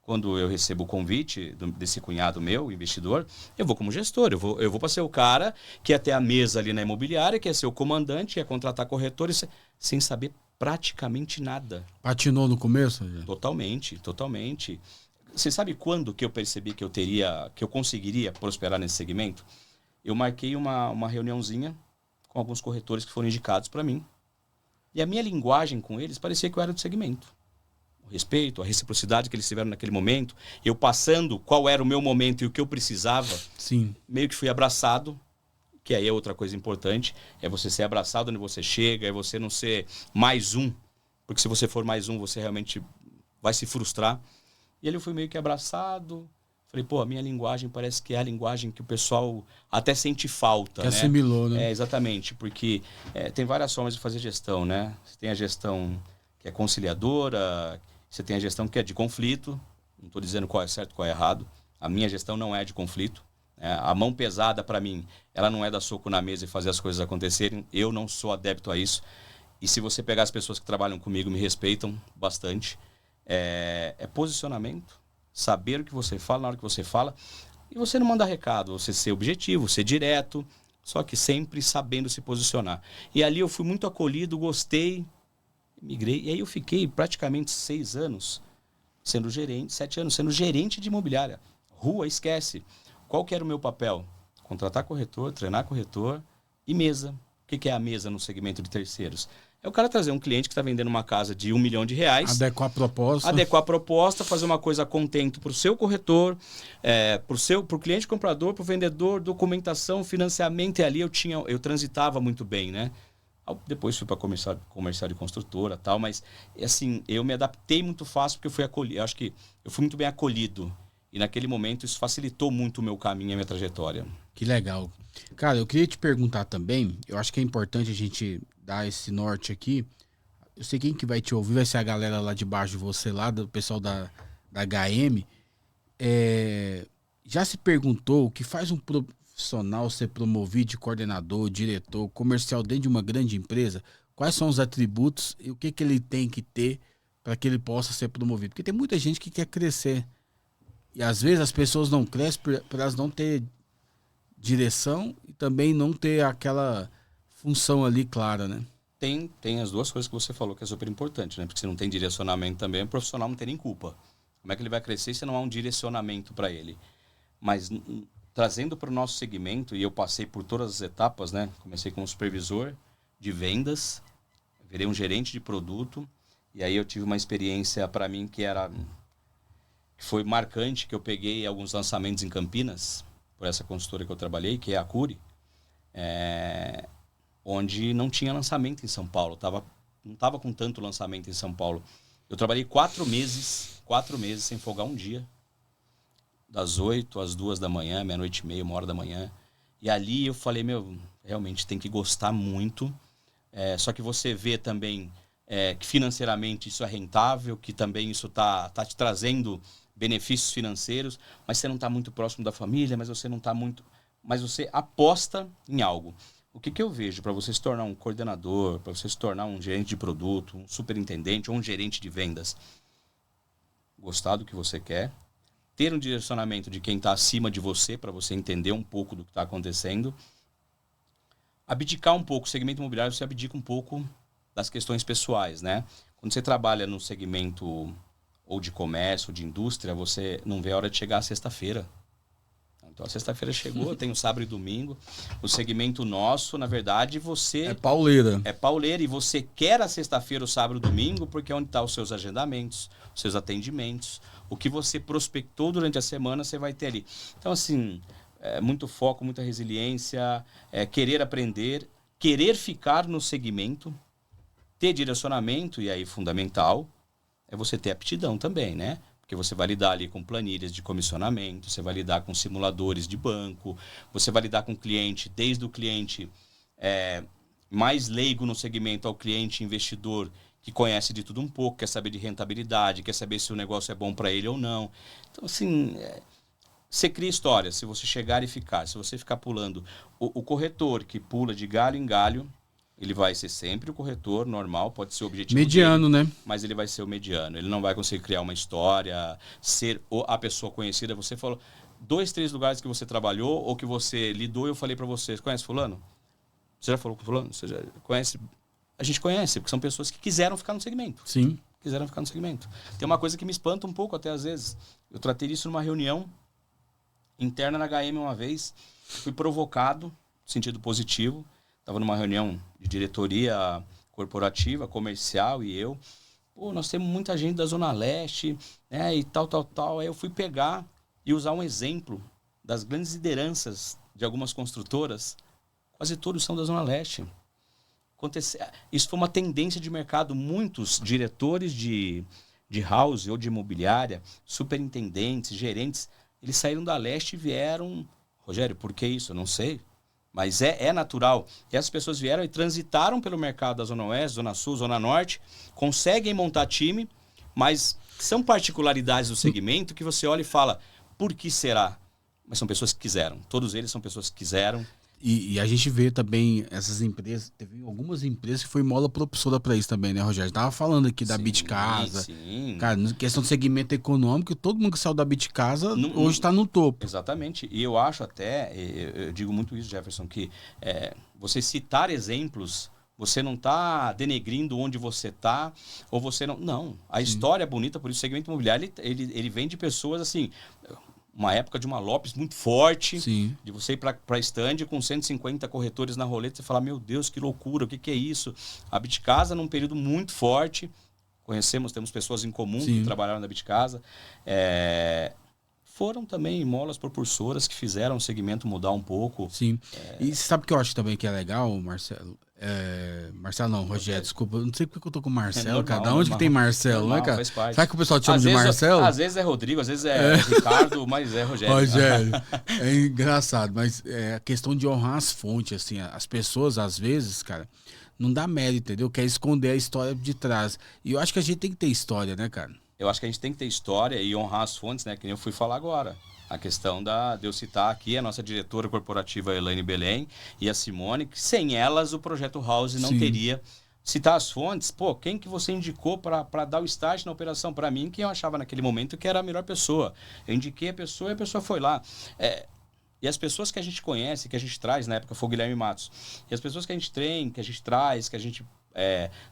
[SPEAKER 3] Quando eu recebo o convite desse cunhado meu, investidor, eu vou como gestor. Eu vou para ser o cara que ia ter a mesa ali na imobiliária, que ia ser o comandante, ia contratar corretores, sem saber praticamente nada.
[SPEAKER 2] Patinou no começo?
[SPEAKER 3] Totalmente. Você sabe quando que eu percebi que eu conseguiria prosperar nesse segmento? Eu marquei uma reuniãozinha com alguns corretores que foram indicados para mim. E a minha linguagem com eles parecia que eu era do segmento. O respeito, a reciprocidade que eles tiveram naquele momento, eu passando qual era o meu momento e o que eu precisava.
[SPEAKER 2] Sim.
[SPEAKER 3] Meio que fui abraçado, que aí é outra coisa importante, é você ser abraçado onde você chega, é você não ser mais um, porque se você for mais um, você realmente vai se frustrar. E ele foi meio que abraçado. Falei, pô, a minha linguagem parece que é a linguagem que o pessoal até sente falta,
[SPEAKER 2] que
[SPEAKER 3] né?
[SPEAKER 2] Assimilou, né?
[SPEAKER 3] Exatamente, porque tem várias formas de fazer gestão, né? Você tem a gestão que é conciliadora, você tem a gestão que é de conflito, não estou dizendo qual é certo, qual é errado. A minha gestão não é de conflito. A mão pesada, para mim, ela não é dar soco na mesa e fazer as coisas acontecerem. Eu não sou adepto a isso. E se você pegar as pessoas que trabalham comigo, me respeitam bastante. É posicionamento, saber o que você fala na hora que você fala. E você não mandar recado, você ser objetivo, ser direto, só que sempre sabendo se posicionar. E ali eu fui muito acolhido, gostei, migrei. E aí eu fiquei praticamente 6 anos sendo gerente, 7 anos sendo gerente de imobiliária. Rua, esquece. Qual que era o meu papel? Contratar corretor, treinar corretor e mesa. O que é a mesa no segmento de terceiros? É o cara trazer um cliente que está vendendo uma casa de R$1 milhão.
[SPEAKER 2] Adequar a
[SPEAKER 3] proposta, fazer uma coisa contento para o seu corretor, para o cliente comprador, para o vendedor, documentação, financiamento. E ali eu transitava muito bem, né? Depois fui para comercial de construtora e tal, mas assim, eu me adaptei muito fácil porque eu fui acolhido. Eu acho que eu fui muito bem acolhido. E naquele momento isso facilitou muito o meu caminho e a minha trajetória.
[SPEAKER 2] Que legal. Cara, eu queria te perguntar também, eu acho que é importante a gente dar esse norte aqui. Eu sei quem que vai te ouvir, vai ser a galera lá de baixo de você, lá do pessoal da HM. Já se perguntou o que faz um profissional ser promovido de coordenador, diretor, comercial dentro de uma grande empresa? Quais são os atributos e o que ele tem que ter para que ele possa ser promovido? Porque tem muita gente que quer crescer. E às vezes as pessoas não crescem por elas não ter direção e também não ter aquela função ali clara, né?
[SPEAKER 3] Tem as duas coisas que você falou que é super importante, né? Porque se não tem direcionamento também, o profissional não tem nem culpa. Como é que ele vai crescer se não há um direcionamento para ele? Mas trazendo para o nosso segmento, e eu passei por todas as etapas, né? Comecei como supervisor de vendas, virei um gerente de produto, e aí eu tive uma experiência para mim que foi marcante, que eu peguei alguns lançamentos em Campinas, por essa consultora que eu trabalhei, que é a Curi, onde não tinha lançamento em São Paulo, não estava com tanto lançamento em São Paulo. Eu trabalhei 4 meses sem folgar um dia, das 8 às 2 da manhã, meia-noite e meia, 1h da manhã. E ali eu falei, realmente tem que gostar muito. Só que você vê também que financeiramente isso é rentável, que também isso tá te trazendo benefícios financeiros, mas você não está muito próximo da família, mas você não está muito... Mas você aposta em algo. O que eu vejo para você se tornar um coordenador, para você se tornar um gerente de produto, um superintendente ou um gerente de vendas? Gostar do que você quer, ter um direcionamento de quem está acima de você, para você entender um pouco do que está acontecendo, abdicar um pouco, o segmento imobiliário você abdica um pouco das questões pessoais, né? Quando você trabalha no segmento ou de comércio, ou de indústria, você não vê a hora de chegar a sexta-feira. Então a sexta-feira chegou, tem o sábado e domingo. O segmento nosso, na verdade, você...
[SPEAKER 2] É pauleira.
[SPEAKER 3] É pauleira e você quer a sexta-feira, o sábado e o domingo, porque é onde estão os seus agendamentos, os seus atendimentos. O que você prospectou durante a semana, você vai ter ali. Então, assim, muito foco, muita resiliência, querer aprender, querer ficar no segmento, ter direcionamento, e aí fundamental, é você ter aptidão também, né? Porque você vai lidar ali com planilhas de comissionamento, você vai lidar com simuladores de banco, você vai lidar com o cliente, desde o cliente mais leigo no segmento ao cliente investidor que conhece de tudo um pouco, quer saber de rentabilidade, quer saber se o negócio é bom para ele ou não. Então, assim, você cria história, se você chegar e ficar. Se você ficar pulando, o corretor que pula de galho em galho, ele vai ser sempre o corretor normal, pode ser o objetivo
[SPEAKER 2] mediano,
[SPEAKER 3] dele,
[SPEAKER 2] né?
[SPEAKER 3] Mas ele vai ser o mediano. Ele não vai conseguir criar uma história, ser a pessoa conhecida. Você falou 2, 3 lugares que você trabalhou ou que você lidou, eu falei para você, conhece fulano? Você já falou com fulano? Você já conhece? A gente conhece, porque são pessoas que quiseram ficar no segmento.
[SPEAKER 2] Sim.
[SPEAKER 3] Quiseram ficar no segmento. Tem uma coisa que me espanta um pouco até às vezes. Eu tratei isso numa reunião interna na HM uma vez. Fui provocado, no sentido positivo. Estava numa reunião de diretoria corporativa, comercial e eu. Pô, nós temos muita gente da Zona Leste, né, e tal. Aí eu fui pegar e usar um exemplo das grandes lideranças de algumas construtoras. Quase todos são da Zona Leste. Isso foi uma tendência de mercado. Muitos diretores de house ou de imobiliária, superintendentes, gerentes, eles saíram da Leste e vieram... Rogério, por que isso? Eu não sei. Mas é natural. E essas pessoas vieram e transitaram pelo mercado da Zona Oeste, Zona Sul, Zona Norte, conseguem montar time, mas são particularidades do segmento que você olha e fala, por que será? Mas são pessoas que quiseram. Todos eles são pessoas que quiseram.
[SPEAKER 2] E a gente vê também essas empresas, teve algumas empresas que foi mola propulsora para isso também, né, Rogério? Tava falando aqui da Bitcasa.
[SPEAKER 3] Sim.
[SPEAKER 2] Cara, na questão do segmento econômico, todo mundo que saiu da Bitcasa hoje está no topo.
[SPEAKER 3] Exatamente. E eu acho até, eu digo muito isso, Jefferson, que você citar exemplos, você não está denegrindo onde você está, ou você não... Não, a história é bonita, por isso o segmento imobiliário, ele vem de pessoas assim... Uma época de uma Lopes muito forte,
[SPEAKER 2] Sim.
[SPEAKER 3] De você ir para stand com 150 corretores na roleta e falar, meu Deus, que loucura, o que é isso? A Bitcasa num período muito forte, temos pessoas em comum
[SPEAKER 2] Sim.
[SPEAKER 3] que trabalharam na Bitcasa, foram também molas propulsoras que fizeram o segmento mudar um pouco.
[SPEAKER 2] Sim. E sabe o que eu acho também que é legal, Marcelo? Marcelo não, Rogério, desculpa. Eu não sei porque eu tô com Marcelo,
[SPEAKER 3] normal,
[SPEAKER 2] cara. Da onde que tem Marcelo,
[SPEAKER 3] normal,
[SPEAKER 2] né, cara?
[SPEAKER 3] faz parte.
[SPEAKER 2] Sabe que o pessoal te chama
[SPEAKER 3] Às
[SPEAKER 2] de
[SPEAKER 3] vezes,
[SPEAKER 2] Marcelo?
[SPEAKER 3] Às vezes é Rodrigo, às vezes é Ricardo, mas é Rogério.
[SPEAKER 2] Rogério. É engraçado, mas a questão de honrar as fontes, assim, as pessoas, às vezes, cara, não dá mérito, entendeu? Quer esconder a história de trás. E eu acho que a gente tem que ter história, né, cara?
[SPEAKER 3] Eu acho que a gente tem que ter história e honrar as fontes, né? Que nem eu fui falar agora. A questão de eu citar aqui a nossa diretora corporativa Elaine Belém e a Simone, que sem elas o Projeto House não
[SPEAKER 2] Sim.
[SPEAKER 3] teria. Citar as fontes, pô, quem que você indicou para dar o start na operação? Para mim, quem eu achava naquele momento que era a melhor pessoa. Eu indiquei a pessoa e a pessoa foi lá. E as pessoas que a gente conhece, que a gente traz, na época foi o Guilherme Matos, e as pessoas que a gente treina, que a gente traz, que a gente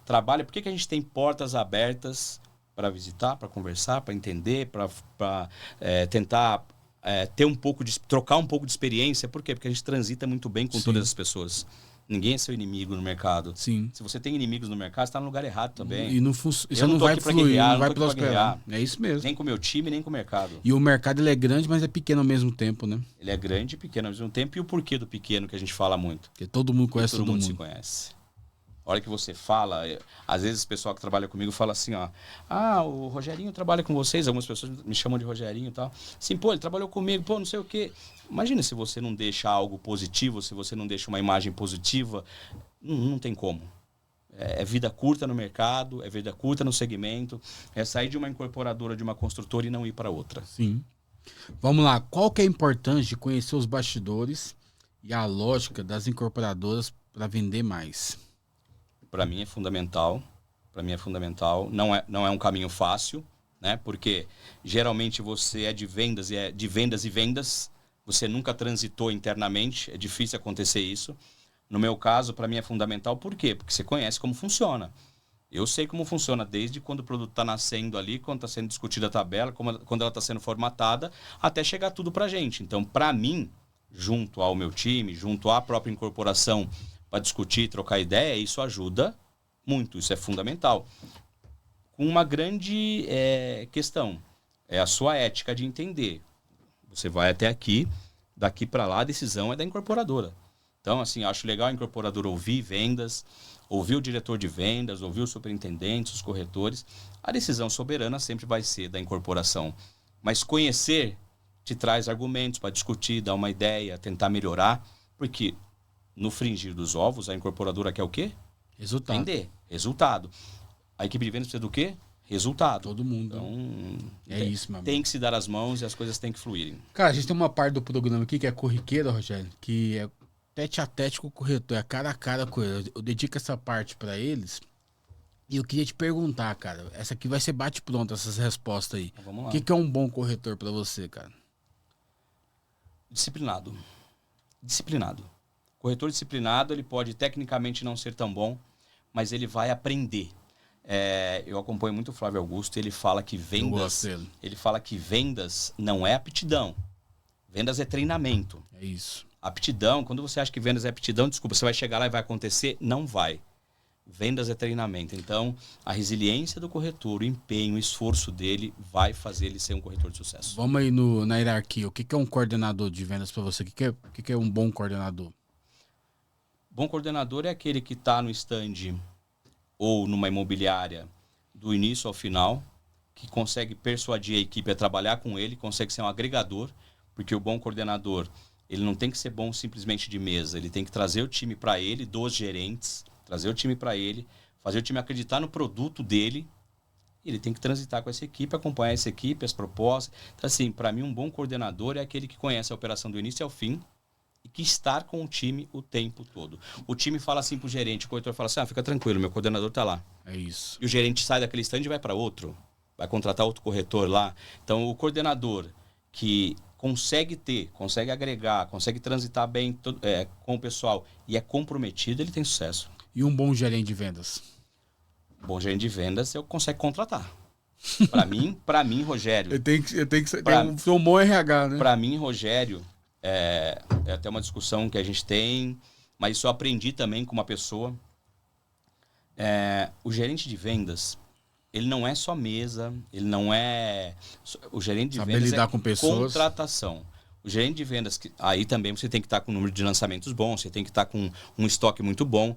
[SPEAKER 3] trabalha, por que a gente tem portas abertas para visitar, para conversar, para entender, para tentar... trocar um pouco de experiência. Por quê? Porque a gente transita muito bem com
[SPEAKER 2] Sim.
[SPEAKER 3] todas as pessoas. Ninguém é seu inimigo no mercado.
[SPEAKER 2] Sim.
[SPEAKER 3] Se você tem inimigos no mercado, você está no lugar errado também.
[SPEAKER 2] E você
[SPEAKER 3] Eu
[SPEAKER 2] não
[SPEAKER 3] tô
[SPEAKER 2] vai
[SPEAKER 3] aqui pra
[SPEAKER 2] fluir,
[SPEAKER 3] guerrear,
[SPEAKER 2] não vai
[SPEAKER 3] tô aqui pra
[SPEAKER 2] prosperar.
[SPEAKER 3] guerrear.
[SPEAKER 2] É isso mesmo.
[SPEAKER 3] Nem com o meu time, nem com o mercado.
[SPEAKER 2] E o mercado, ele é grande, mas é pequeno ao mesmo tempo, né?
[SPEAKER 3] Ele é grande e pequeno ao mesmo tempo. E o porquê do pequeno que a gente fala muito?
[SPEAKER 2] Porque todo mundo conhece
[SPEAKER 3] Todo
[SPEAKER 2] todo
[SPEAKER 3] mundo
[SPEAKER 2] mundo.
[SPEAKER 3] se conhece. A hora que você fala, às vezes o pessoal que trabalha comigo fala assim, ó, o Rogerinho trabalha com vocês, algumas pessoas me chamam de Rogerinho e tal. Assim, pô, ele trabalhou comigo, pô, não sei o quê. Imagina se você não deixa algo positivo, se você não deixa uma imagem positiva, não tem como. É vida curta no mercado, é vida curta no segmento, é sair de uma incorporadora, de uma construtora e não ir para outra.
[SPEAKER 2] Sim. Vamos lá. Qual que é a importância de conhecer os bastidores e a lógica das incorporadoras para vender mais?
[SPEAKER 3] Para mim é fundamental. Para mim é fundamental. Não é um caminho fácil, né? Porque geralmente você é de vendas e vendas. Você nunca transitou internamente. É difícil acontecer isso. No meu caso, para mim é fundamental. Por quê? Porque você conhece como funciona. Eu sei como funciona desde quando o produto está nascendo ali, quando está sendo discutida a tabela, quando ela está sendo formatada, até chegar tudo para a gente. Então, para mim, junto ao meu time, junto à própria incorporação, para discutir, trocar ideia, isso ajuda muito, isso é fundamental. Com uma grande questão, é a sua ética de entender. Você vai até aqui, daqui para lá a decisão é da incorporadora. Então, assim, acho legal a incorporadora ouvir vendas, ouvir o diretor de vendas, ouvir os superintendentes, os corretores. A decisão soberana sempre vai ser da incorporação. Mas conhecer te traz argumentos para discutir, dar uma ideia, tentar melhorar. Porque no fringir dos ovos, a incorporadora quer o quê?
[SPEAKER 2] Resultado.
[SPEAKER 3] Vender. Resultado. A equipe de vendas precisa do quê? Resultado.
[SPEAKER 2] Todo mundo.
[SPEAKER 3] Então,
[SPEAKER 2] Isso, meu
[SPEAKER 3] tem
[SPEAKER 2] amigo.
[SPEAKER 3] que se dar as mãos e as coisas têm que fluírem.
[SPEAKER 2] Cara, a gente tem uma parte do programa aqui que é corriqueira, Rogério, que é tete a tete com o corretor, é cara a cara com ele. Eu dedico essa parte pra eles. E eu queria te perguntar, cara, essa aqui vai ser bate-pronto, essas respostas aí.
[SPEAKER 3] Então, vamos lá.
[SPEAKER 2] O que é um bom corretor pra você, cara?
[SPEAKER 3] Disciplinado. Disciplinado. Corretor disciplinado, ele pode tecnicamente não ser tão bom, mas ele vai aprender. Eu acompanho muito o Flávio Augusto, ele fala que vendas não é aptidão. Vendas é treinamento.
[SPEAKER 2] É isso.
[SPEAKER 3] Aptidão, quando você acha que vendas é aptidão, desculpa, você vai chegar lá e vai acontecer? Não vai. Vendas é treinamento. Então, a resiliência do corretor, o empenho, o esforço dele vai fazer ele ser um corretor de sucesso.
[SPEAKER 2] Vamos aí na hierarquia. O que é um coordenador de vendas pra você? O que é um bom coordenador?
[SPEAKER 3] Bom coordenador é aquele que está no stand ou numa imobiliária do início ao final, que consegue persuadir a equipe a trabalhar com ele, consegue ser um agregador, porque o bom coordenador, ele não tem que ser bom simplesmente de mesa, ele tem que trazer o time para ele, dos gerentes, trazer o time para ele, fazer o time acreditar no produto dele, e ele tem que transitar com essa equipe, acompanhar essa equipe, as propostas. Então, assim, para mim, um bom coordenador é aquele que conhece a operação do início ao fim, e que estar com o time o tempo todo. O time fala assim pro gerente, o corretor fala assim, fica tranquilo, meu coordenador tá lá.
[SPEAKER 2] É isso.
[SPEAKER 3] E o gerente sai daquele stand e vai para outro, vai contratar outro corretor lá. Então, o coordenador que consegue agregar, consegue transitar bem com o pessoal e é comprometido, ele tem sucesso.
[SPEAKER 2] E um bom gerente de vendas?
[SPEAKER 3] Bom gerente de vendas, eu consegue contratar. Para mim, Rogério...
[SPEAKER 2] Eu tenho que ser um bom RH, né?
[SPEAKER 3] Para mim, Rogério... É até uma discussão que a gente tem, mas isso eu aprendi também com uma pessoa. O gerente de vendas, ele não é só mesa, ele não é... O gerente de
[SPEAKER 2] Saber
[SPEAKER 3] vendas
[SPEAKER 2] lidar
[SPEAKER 3] é
[SPEAKER 2] com pessoas.
[SPEAKER 3] Contratação. O gerente de vendas, aí também você tem que estar com um número de lançamentos bom, você tem que estar com um estoque muito bom.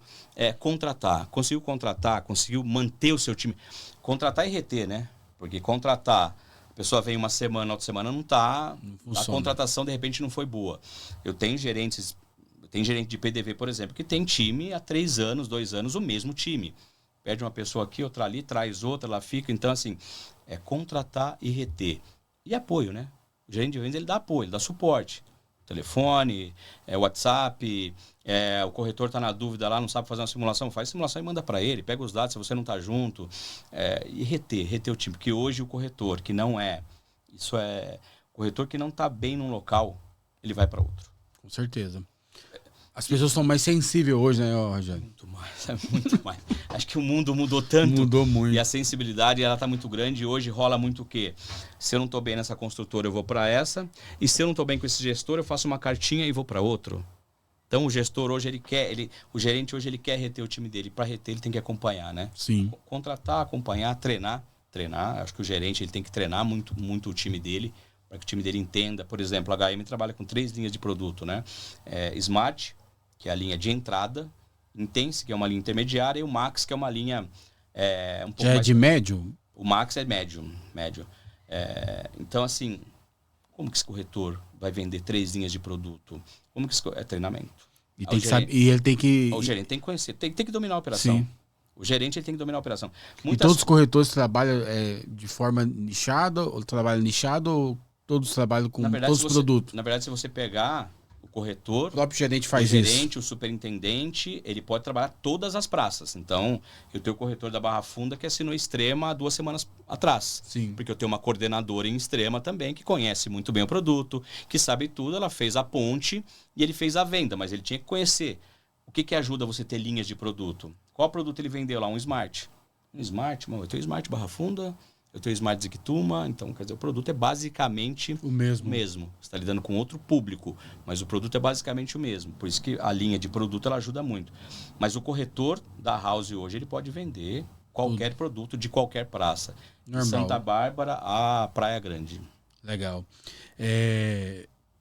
[SPEAKER 3] Contratar. Conseguiu manter o seu time. Contratar e reter, né? Porque contratar... A pessoa vem uma semana, outra semana não está. A contratação, de repente, não foi boa. Eu tenho gerente de PDV, por exemplo, que tem time há 3 anos, 2 anos, o mesmo time. Pede uma pessoa aqui, outra ali, traz outra, ela fica. Então, assim, é contratar e reter. E apoio, né? O gerente de vendas, ele dá apoio, ele dá suporte. Telefone, WhatsApp, o corretor está na dúvida lá, não sabe fazer uma simulação, faz simulação e manda para ele, pega os dados se você não está junto, e reter o time, porque hoje o corretor que não corretor que não está bem num local, ele vai para outro.
[SPEAKER 2] Com certeza. As pessoas são mais sensíveis hoje, né, Rogério?
[SPEAKER 3] Muito mais. Acho que o mundo mudou tanto.
[SPEAKER 2] Mudou muito.
[SPEAKER 3] E a sensibilidade, ela tá muito grande. E hoje rola muito o quê? Se eu não tô bem nessa construtora, eu vou para essa. E se eu não tô bem com esse gestor, eu faço uma cartinha e vou para outro. Então, o gestor hoje, o gerente hoje, ele quer reter o time dele. Para reter, ele tem que acompanhar, né?
[SPEAKER 2] Sim.
[SPEAKER 3] Contratar, acompanhar, treinar. Acho que o gerente, ele tem que treinar muito, muito o time dele, para que o time dele entenda. Por exemplo, a HM trabalha com 3 linhas de produto, né? Smart, que é a linha de entrada, Intense, que é uma linha intermediária, e o Max, que é uma linha um pouco
[SPEAKER 2] mais... de médio?
[SPEAKER 3] O Max é médio. Então, assim, como que esse corretor vai vender 3 linhas de produto? Como que é treinamento?
[SPEAKER 2] E ele tem que...
[SPEAKER 3] O gerente tem que conhecer, tem que dominar a operação.
[SPEAKER 2] Sim.
[SPEAKER 3] O gerente ele tem que dominar a operação.
[SPEAKER 2] E todos os corretores trabalham de forma nichada, ou trabalham nichado, ou todos trabalham com todos os produtos?
[SPEAKER 3] Na verdade, se você pegar o corretor,
[SPEAKER 2] O próprio gerente faz
[SPEAKER 3] o
[SPEAKER 2] isso.
[SPEAKER 3] gerente, o superintendente, ele pode trabalhar todas as praças. Então, eu tenho o corretor da Barra Funda que assinou Extrema há 2 semanas atrás.
[SPEAKER 2] Sim.
[SPEAKER 3] Porque eu tenho uma coordenadora em Extrema também que conhece muito bem o produto, que sabe tudo. Ela fez a ponte e ele fez a venda, mas ele tinha que conhecer. O que ajuda você a ter linhas de produto? Qual produto ele vendeu lá? Um Smart. Um Smart, eu tenho Smart Barra Funda, eu tenho Smart Ziquituma, então, quer dizer, o produto é basicamente
[SPEAKER 2] o mesmo.
[SPEAKER 3] Você está lidando com outro público, mas o produto é basicamente o mesmo. Por isso que a linha de produto ela ajuda muito. Mas o corretor da House hoje, ele pode vender qualquer produto de qualquer praça. De Santa Bárbara à Praia Grande.
[SPEAKER 2] Legal.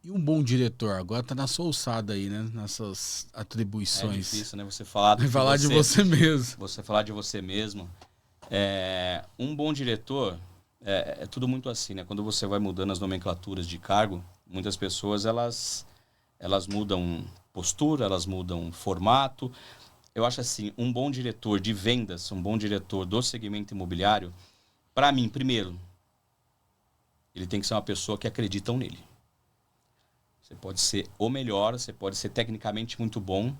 [SPEAKER 2] E um bom diretor? Agora tá na sua alçada aí, né? Nessas atribuições.
[SPEAKER 3] É difícil, né? Você falar
[SPEAKER 2] de você mesmo.
[SPEAKER 3] Você falar de você mesmo. Um bom diretor é tudo muito assim, né? Quando você vai mudando as nomenclaturas de cargo, muitas pessoas elas mudam postura, elas mudam formato. Eu acho assim, um bom diretor de vendas, um bom diretor do segmento imobiliário, para mim, primeiro, ele tem que ser uma pessoa que acredita nele. Você pode ser o melhor, você pode ser tecnicamente muito bom.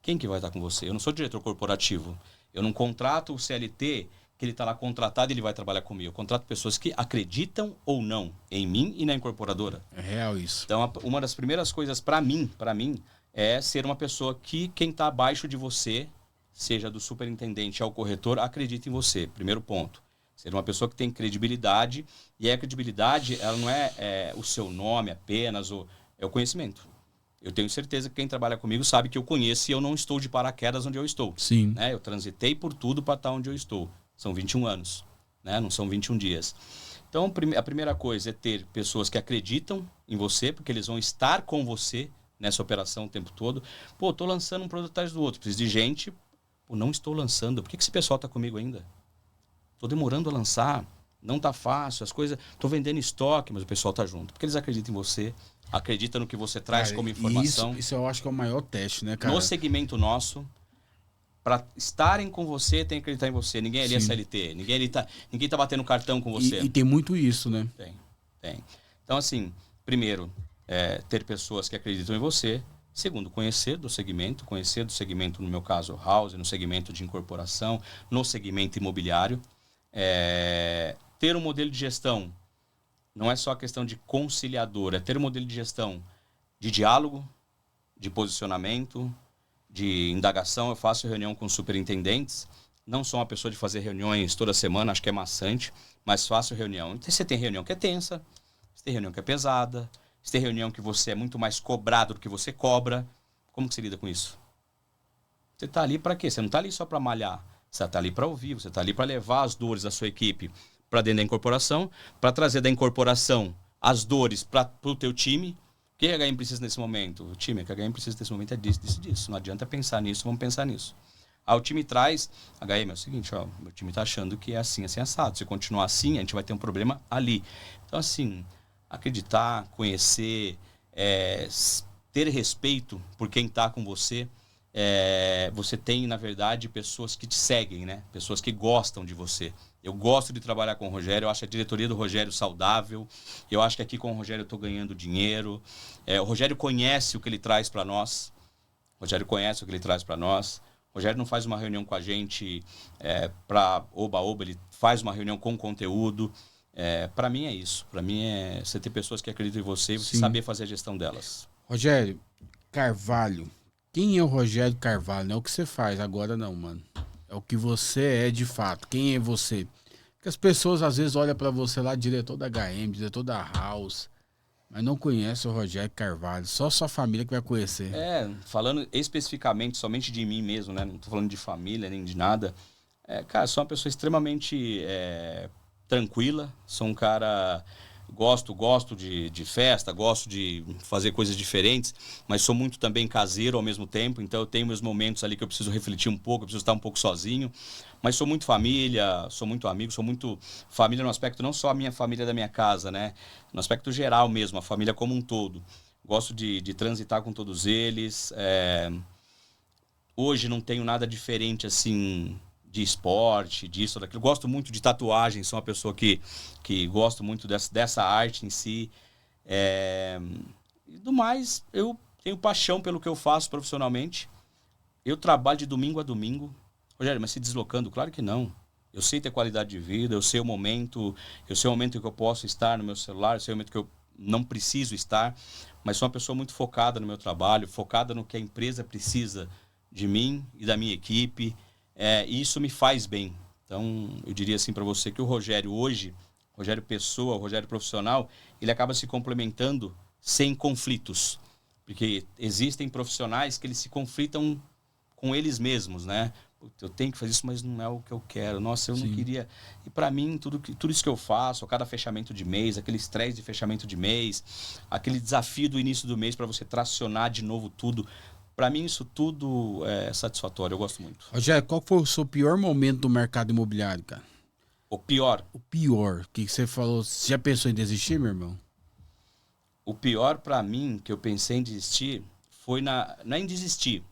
[SPEAKER 3] Quem que vai estar com você? Eu não sou diretor corporativo. Eu não contrato o CLT que ele está lá contratado e ele vai trabalhar comigo. Eu contrato pessoas que acreditam ou não em mim e na incorporadora.
[SPEAKER 2] É real isso.
[SPEAKER 3] Então, uma das primeiras coisas para mim, é ser uma pessoa que quem está abaixo de você, seja do superintendente ao corretor, acredita em você. Primeiro ponto. Ser uma pessoa que tem credibilidade. E a credibilidade, ela não é o seu nome apenas, é o conhecimento. Eu tenho certeza que quem trabalha comigo sabe que eu conheço e eu não estou de paraquedas onde eu estou.
[SPEAKER 2] Sim.
[SPEAKER 3] Né? Eu transitei por tudo para estar onde eu estou. São 21 anos, né? Não são 21 dias. Então, a primeira coisa é ter pessoas que acreditam em você, porque eles vão estar com você nessa operação o tempo todo. Pô, estou lançando um produto atrás do outro. Preciso de gente. Pô, não estou lançando. Por que esse pessoal está comigo ainda? Estou demorando a lançar. Não está fácil. As coisas... Estou vendendo estoque, mas o pessoal está junto. Porque eles acreditam em você. Acredita no que você traz como informação.
[SPEAKER 2] Isso eu acho que é o maior teste, né, cara?
[SPEAKER 3] No segmento nosso, para estarem com você, tem que acreditar em você. Ninguém ali é CLT. Ninguém tá batendo cartão com você.
[SPEAKER 2] E tem muito isso, né?
[SPEAKER 3] Tem. Então, assim, primeiro, ter pessoas que acreditam em você. Segundo, conhecer do segmento, no meu caso, house, no segmento de incorporação, no segmento imobiliário. Ter um modelo de gestão. Não é só a questão de conciliador, é ter um modelo de gestão de diálogo, de posicionamento, de indagação. Eu faço reunião com superintendentes. Não sou uma pessoa de fazer reuniões toda semana, acho que é maçante, mas faço reunião. Você tem reunião que é tensa, você tem reunião que é pesada, você tem reunião que você é muito mais cobrado do que você cobra. Como que você lida com isso? Você está ali para quê? Você não está ali só para malhar. Você está ali para ouvir, você está ali para levar as dores da sua equipe para dentro da incorporação, para trazer da incorporação as dores para o teu time. O que a HM precisa nesse momento? O time, que a HM precisa nesse momento é disso. Não adianta pensar nisso, vamos pensar nisso. Aí o time traz, HM, é o seguinte, ó, meu time está achando que é assim assado. Se continuar assim, a gente vai ter um problema ali. Então, assim, acreditar, conhecer, ter respeito por quem está com você. Você tem, na verdade, pessoas que te seguem, né? Pessoas que gostam de você. Eu gosto de trabalhar com o Rogério, eu acho a diretoria do Rogério saudável, eu acho que aqui com o Rogério eu estou ganhando dinheiro. O Rogério conhece o que ele traz para nós. O Rogério não faz uma reunião com a gente para oba-oba, ele faz uma reunião com conteúdo. Para mim é isso. Para mim é você ter pessoas que acreditam em você e você saber fazer a gestão delas.
[SPEAKER 2] Rogério Carvalho. Quem é o Rogério Carvalho? Não é o que você faz agora não, mano. É o que você é de fato. Quem é você? Porque as pessoas às vezes olham pra você lá, diretor da HM, diretor da House, mas não conhece o Rogério Carvalho. Só sua família que vai conhecer.
[SPEAKER 3] Falando especificamente somente de mim mesmo, né? Não tô falando de família nem de nada. Cara, sou uma pessoa extremamente tranquila. Sou um cara... Gosto de festa, gosto de fazer coisas diferentes, mas sou muito também caseiro ao mesmo tempo, então eu tenho meus momentos ali que eu preciso refletir um pouco, eu preciso estar um pouco sozinho, mas sou muito família, sou muito amigo, sou muito família no aspecto não só a minha família da minha casa, né? No aspecto geral mesmo, a família como um todo. Gosto de transitar com todos eles. Hoje não tenho nada diferente assim de esporte, disso, daquilo. Gosto muito de tatuagem, sou uma pessoa que gosto muito dessa arte em si. E do mais, eu tenho paixão pelo que eu faço profissionalmente. Eu trabalho de domingo a domingo. Rogério, mas se deslocando? Claro que não. Eu sei ter qualidade de vida, eu sei o momento em que eu posso estar no meu celular, eu sei o momento que eu não preciso estar, mas sou uma pessoa muito focada no meu trabalho, focada no que a empresa precisa de mim e da minha equipe, e isso me faz bem. Então, eu diria assim para você que o Rogério hoje, Rogério Pessoa, o Rogério profissional, ele acaba se complementando sem conflitos, porque existem profissionais que eles se conflitam com eles mesmos, né? Eu tenho que fazer isso, mas não é o que eu quero. Nossa, eu não queria. E para mim, tudo isso que eu faço, a cada fechamento de mês, aquele estresse de fechamento de mês, aquele desafio do início do mês para você tracionar de novo tudo, para mim isso tudo é satisfatório. Eu gosto muito.
[SPEAKER 2] Rogério, qual foi o seu pior momento do mercado imobiliário, cara?
[SPEAKER 3] O pior?
[SPEAKER 2] O pior. O que você falou? Você já pensou em desistir, meu irmão?
[SPEAKER 3] O pior para mim, que eu pensei em desistir, foi não é em desistir.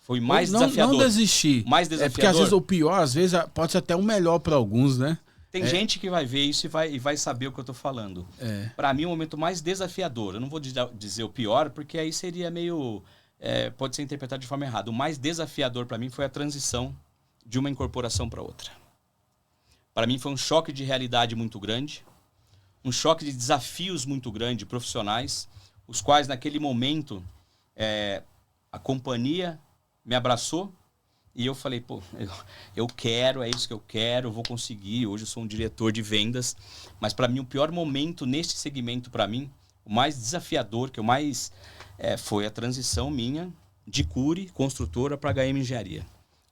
[SPEAKER 3] Foi mais desafiador.
[SPEAKER 2] Não desistir.
[SPEAKER 3] Mais desafiador.
[SPEAKER 2] É porque às vezes o pior, às vezes pode ser até o melhor para alguns, né?
[SPEAKER 3] Tem gente que vai ver isso e vai saber o que eu tô falando. Para mim, o momento mais desafiador, eu não vou dizer o pior, porque aí seria meio... pode ser interpretado de forma errada. O mais desafiador para mim foi a transição de uma incorporação para outra. Para mim foi um choque de realidade muito grande, um choque de desafios muito grande, profissionais, os quais naquele momento a companhia me abraçou e eu falei, pô, eu quero, é isso que eu quero, eu vou conseguir. Hoje eu sou um diretor de vendas, mas para mim o pior momento neste segmento, para mim, o mais desafiador, que eu mais foi a transição minha de Cury, construtora, para HM Engenharia.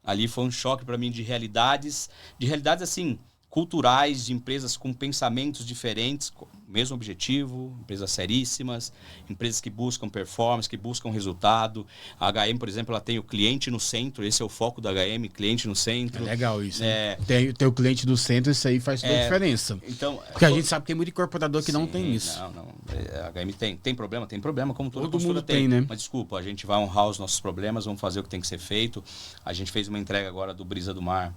[SPEAKER 3] Ali foi um choque para mim de realidades assim, culturais, de empresas com pensamentos diferentes, mesmo objetivo, empresas seríssimas, empresas que buscam performance, que buscam resultado. A HM, por exemplo, ela tem o cliente no centro, esse é o foco da HM, cliente no centro.
[SPEAKER 2] É legal isso. Tem o cliente no centro, isso aí faz toda a diferença.
[SPEAKER 3] Então,
[SPEAKER 2] porque a gente sabe que tem muito incorporador que não tem isso.
[SPEAKER 3] Não. A HM tem problema, como
[SPEAKER 2] todo mundo tem, né?
[SPEAKER 3] Mas desculpa, a gente vai honrar os nossos problemas, vamos fazer o que tem que ser feito. A gente fez uma entrega agora do Brisa do Mar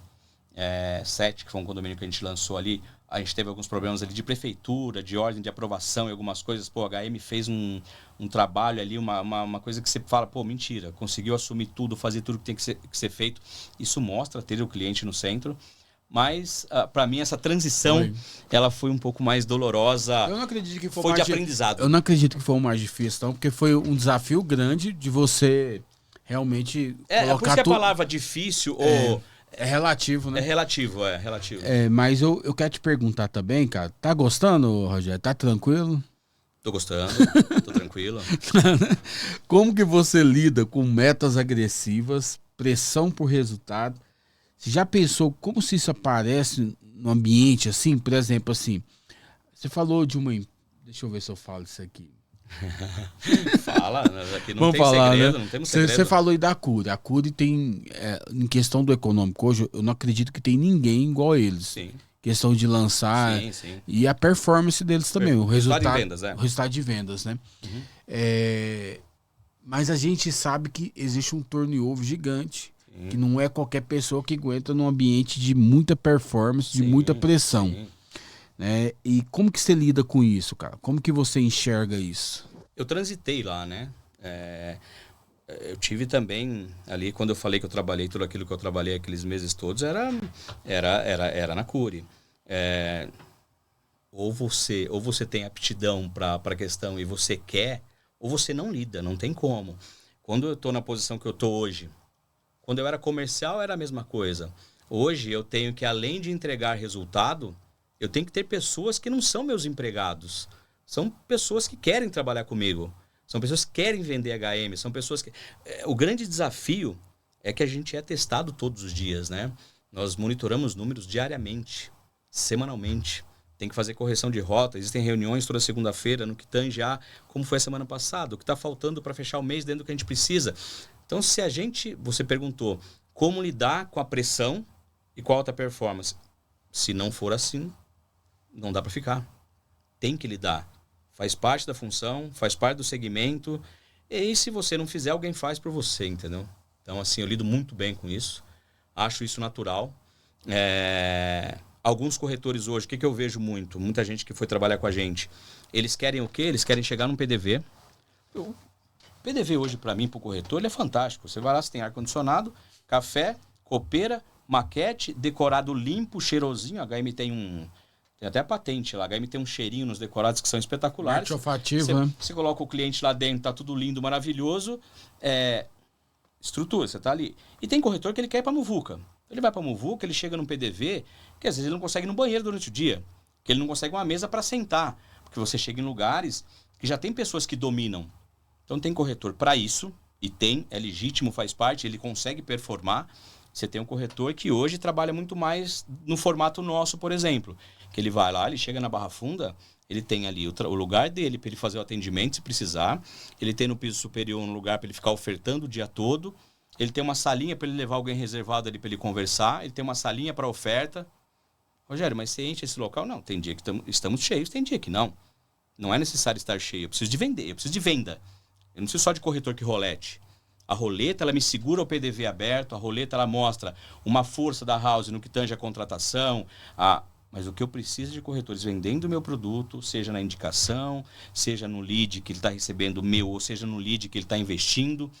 [SPEAKER 3] 7, que foi um condomínio que a gente lançou ali. A gente teve alguns problemas ali de prefeitura, de ordem de aprovação e algumas coisas. Pô, a HM fez um trabalho ali, uma coisa que você fala, pô, mentira, conseguiu assumir tudo, fazer tudo que tem que ser feito. Isso mostra ter o cliente no centro. Mas, para mim, essa transição, ela foi um pouco mais dolorosa.
[SPEAKER 2] Eu não acredito que
[SPEAKER 3] foi de aprendizado.
[SPEAKER 2] Eu não acredito que foi o mais difícil, não, porque foi um desafio grande de você realmente colocar
[SPEAKER 3] por isso que a palavra difícil ou...
[SPEAKER 2] É relativo, né?
[SPEAKER 3] É relativo.
[SPEAKER 2] Mas eu quero te perguntar também, cara. Tá gostando, Rogério? Tá tranquilo?
[SPEAKER 3] Tô gostando, tô tranquilo.
[SPEAKER 2] Como que você lida com metas agressivas, pressão por resultado? Você já pensou como se isso aparece no ambiente, assim? Por exemplo, assim, você falou de uma... Deixa eu ver se eu falo isso aqui.
[SPEAKER 3] Fala, aqui não tem segredo, né? Não temos segredo.
[SPEAKER 2] Você falou aí da Cury. A Cury tem, em questão do econômico hoje, eu não acredito que tem ninguém igual a eles.
[SPEAKER 3] Sim.
[SPEAKER 2] Questão de lançar.
[SPEAKER 3] Sim.
[SPEAKER 2] E a performance deles também. O resultado
[SPEAKER 3] de vendas,
[SPEAKER 2] O resultado de vendas, né?
[SPEAKER 3] Uhum.
[SPEAKER 2] Mas a gente sabe que existe um turnover gigante. Sim. Que não é qualquer pessoa que aguenta num ambiente de muita performance, de muita pressão.
[SPEAKER 3] Sim.
[SPEAKER 2] Né? E como que você lida com isso, cara? Como que você enxerga isso?
[SPEAKER 3] Eu transitei lá, né? Eu tive também ali, quando eu falei que eu trabalhei tudo aquilo que eu trabalhei aqueles meses todos, era na Cury. Ou você tem aptidão para a questão e você quer, ou você não lida, não tem como. Quando eu estou na posição que eu estou hoje, quando eu era comercial era a mesma coisa. Hoje eu tenho que, além de entregar resultado, eu tenho que ter pessoas que não são meus empregados. São pessoas que querem trabalhar comigo. São pessoas que querem vender HM. São pessoas que... O grande desafio é que a gente é testado todos os dias, né? Nós monitoramos números diariamente, semanalmente. Tem que fazer correção de rota. Existem reuniões toda segunda-feira no que tange a como foi a semana passada, o que está faltando para fechar o mês dentro do que a gente precisa. Então, se a gente... Você perguntou como lidar com a pressão e com a alta performance. Se não for assim, não dá para ficar. Tem que lidar. Faz parte da função, faz parte do segmento. E se você não fizer, alguém faz por você, entendeu? Então, assim, eu lido muito bem com isso. Acho isso natural. Alguns corretores hoje, o que eu vejo muito? Muita gente que foi trabalhar com a gente, eles querem o quê? Eles querem chegar num PDV. O PDV hoje, para mim, para o corretor, ele é fantástico. Você vai lá, você tem ar-condicionado, café, copeira, maquete, decorado limpo, cheirosinho. A HM tem até a patente lá. A HM tem um cheirinho nos decorados que são espetaculares.
[SPEAKER 2] Arte olfativa, né?
[SPEAKER 3] Você coloca o cliente lá dentro, tá tudo lindo, maravilhoso. Estrutura, você tá ali. E tem corretor que ele quer ir para muvuca. Ele vai para muvuca, ele chega num PDV, que às vezes ele não consegue ir no banheiro durante o dia, que ele não consegue uma mesa para sentar, porque você chega em lugares que já tem pessoas que dominam. Então tem corretor para isso, e é legítimo, faz parte, ele consegue performar. Você tem um corretor que hoje trabalha muito mais no formato nosso, por exemplo, que ele vai lá, ele chega na Barra Funda, ele tem ali o lugar dele para ele fazer o atendimento se precisar, ele tem no piso superior um lugar para ele ficar ofertando o dia todo, ele tem uma salinha para ele levar alguém reservado ali para ele conversar, ele tem uma salinha para oferta. Rogério, mas você enche esse local? Não, tem dia que estamos cheios, tem dia que não. Não é necessário estar cheio, eu preciso de vender, eu preciso de venda. Eu não preciso só de corretor que rolete. A roleta, ela me segura o PDV aberto, a roleta, ela mostra uma força da house no que tange a contratação, mas o que eu preciso de corretores vendendo o meu produto, seja na indicação, seja no lead que ele está recebendo meu, ou seja no lead que ele está investindo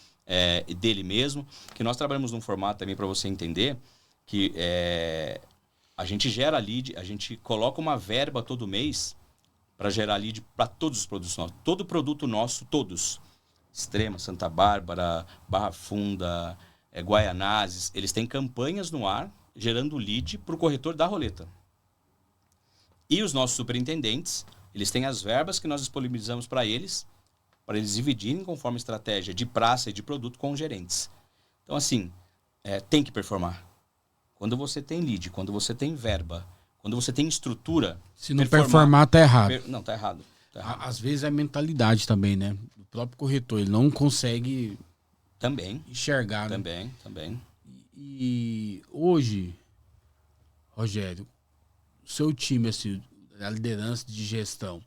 [SPEAKER 3] dele mesmo, que nós trabalhamos num formato também para você entender que a gente gera lead, a gente coloca uma verba todo mês para gerar lead para todos os produtos nossos. Todo produto nosso, todos. Extrema, Santa Bárbara, Barra Funda, Guaianazes, eles têm campanhas no ar gerando lead para o corretor da roleta. E os nossos superintendentes, eles têm as verbas que nós disponibilizamos para eles dividirem conforme estratégia de praça e de produto com os gerentes. Então, assim, tem que performar. Quando você tem lead, quando você tem verba, quando você tem estrutura...
[SPEAKER 2] Se não performar, tá errado.
[SPEAKER 3] Não, tá errado.
[SPEAKER 2] Às vezes é mentalidade também, né? O próprio corretor, ele não consegue enxergar.
[SPEAKER 3] Também.
[SPEAKER 2] E hoje, Rogério, o seu time, assim, a liderança de gestão,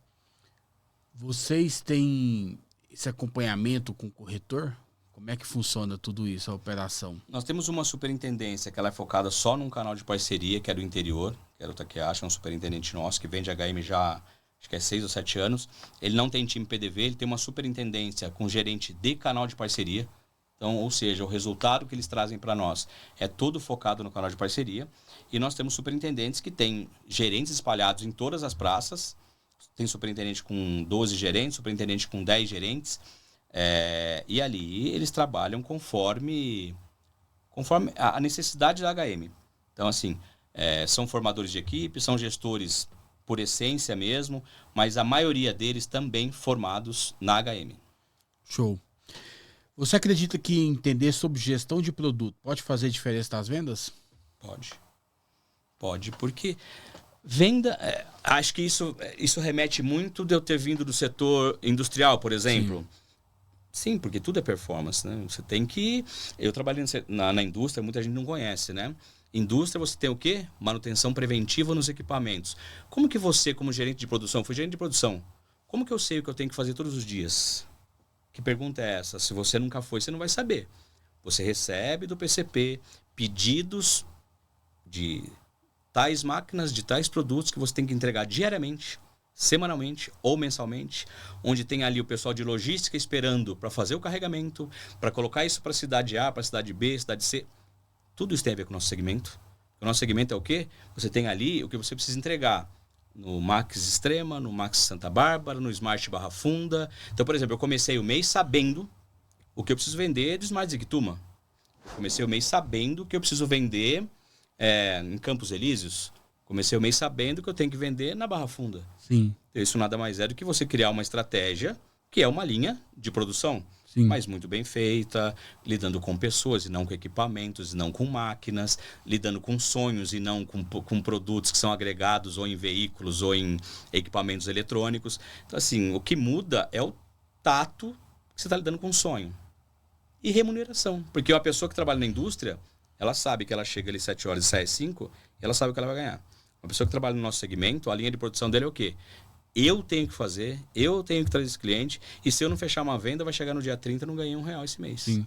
[SPEAKER 2] vocês têm esse acompanhamento com o corretor? Como é que funciona tudo isso, a operação?
[SPEAKER 3] Nós temos uma superintendência que ela é focada só num canal de parceria, que é do interior, que é o Takeashi, um superintendente nosso que vende HM já, acho que 6 ou 7 anos. Ele não tem time PDV, ele tem uma superintendência com gerente de canal de parceria. Então, ou seja, o resultado que eles trazem para nós é todo focado no canal de parceria. E nós temos superintendentes que têm gerentes espalhados em todas as praças. Tem superintendente com 12 gerentes, superintendente com 10 gerentes. E ali eles trabalham conforme a necessidade da HM. Então, assim, são formadores de equipe, são gestores por essência mesmo, mas a maioria deles também formados na HM.
[SPEAKER 2] Show. Você acredita que entender sobre gestão de produto pode fazer diferença nas vendas?
[SPEAKER 3] Pode, porque venda, acho que isso remete muito de eu ter vindo do setor industrial, por exemplo. Sim, porque tudo é performance, né? Você tem que... Eu trabalhei na indústria, muita gente não conhece, né? Indústria, você tem o quê? Manutenção preventiva nos equipamentos. Como que você, como gerente de produção, fui gerente de produção, como que eu sei o que eu tenho que fazer todos os dias? Que pergunta é essa? Se você nunca foi, você não vai saber. Você recebe do PCP pedidos de tais máquinas, de tais produtos que você tem que entregar diariamente, semanalmente ou mensalmente, onde tem ali o pessoal de logística esperando para fazer o carregamento, para colocar isso para a cidade A, para a cidade B, cidade C. Tudo isso tem a ver com o nosso segmento. O nosso segmento é o quê? Você tem ali o que você precisa entregar no Max Extrema, no Max Santa Bárbara, no Smart Barra Funda. Então, por exemplo, eu comecei o mês sabendo o que eu preciso vender do Smart Zictuma. Comecei o mês sabendo que eu preciso vender em Campos Elíseos. Comecei o mês sabendo que eu tenho que vender na Barra Funda.
[SPEAKER 2] Sim.
[SPEAKER 3] Isso nada mais é do que você criar uma estratégia que é uma linha de produção.
[SPEAKER 2] Sim.
[SPEAKER 3] Mas muito bem feita, lidando com pessoas e não com equipamentos, e não com máquinas, lidando com sonhos e não com produtos que são agregados ou em veículos ou em equipamentos eletrônicos. Então, assim, o que muda é o tato que você está lidando com um sonho. E remuneração. Porque uma pessoa que trabalha na indústria, ela sabe que ela chega ali 7 horas e sai às 5, e ela sabe o que ela vai ganhar. Uma pessoa que trabalha no nosso segmento, a linha de produção dele é o quê? Eu tenho que fazer, eu tenho que trazer esse cliente, e se eu não fechar uma venda, vai chegar no dia 30 e não ganhei R$1 esse mês.
[SPEAKER 2] Sim.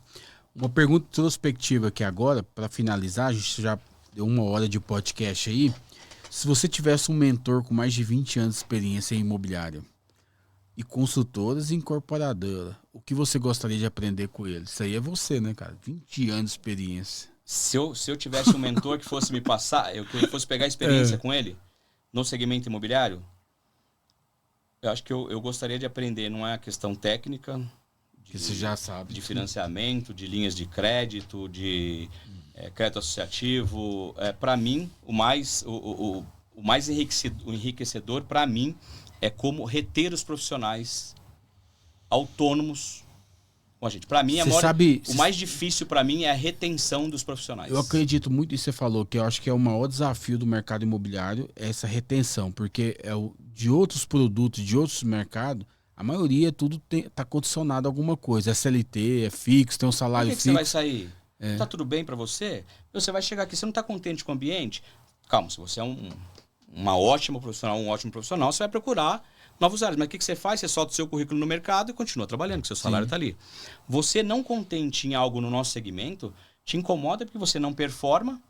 [SPEAKER 2] Uma pergunta introspectiva aqui agora, para finalizar, a gente já deu 1 hora de podcast aí. Se você tivesse um mentor com mais de 20 anos de experiência em imobiliária e consultoras e incorporadora, o que você gostaria de aprender com ele? Isso aí é você, né, cara? 20 anos de experiência.
[SPEAKER 3] Se eu tivesse um mentor que fosse me passar, que eu fosse pegar a experiência com ele no segmento imobiliário, eu acho que eu gostaria de aprender, não é a questão técnica,
[SPEAKER 2] Que você já sabe.
[SPEAKER 3] de financiamento, de linhas de crédito, de crédito associativo. Para mim, o mais enriquecedor para mim é como reter os profissionais autônomos com a gente. Para mim, o mais difícil para mim é a retenção dos profissionais.
[SPEAKER 2] Eu acredito muito nisso que você falou, que eu acho que é o maior desafio do mercado imobiliário, é essa retenção, porque de outros produtos, de outros mercados, a maioria tudo está condicionado a alguma coisa. É CLT, é fixo, tem um salário fixo.
[SPEAKER 3] Por que você vai sair? Tá tudo bem para você? Você vai chegar aqui, você não está contente com o ambiente? Calma, se você é um ótimo profissional, você vai procurar novos áreas. Mas o que você faz? Você solta o seu currículo no mercado e continua trabalhando, que seu salário está ali. Você não contente em algo no nosso segmento, te incomoda porque você não performa,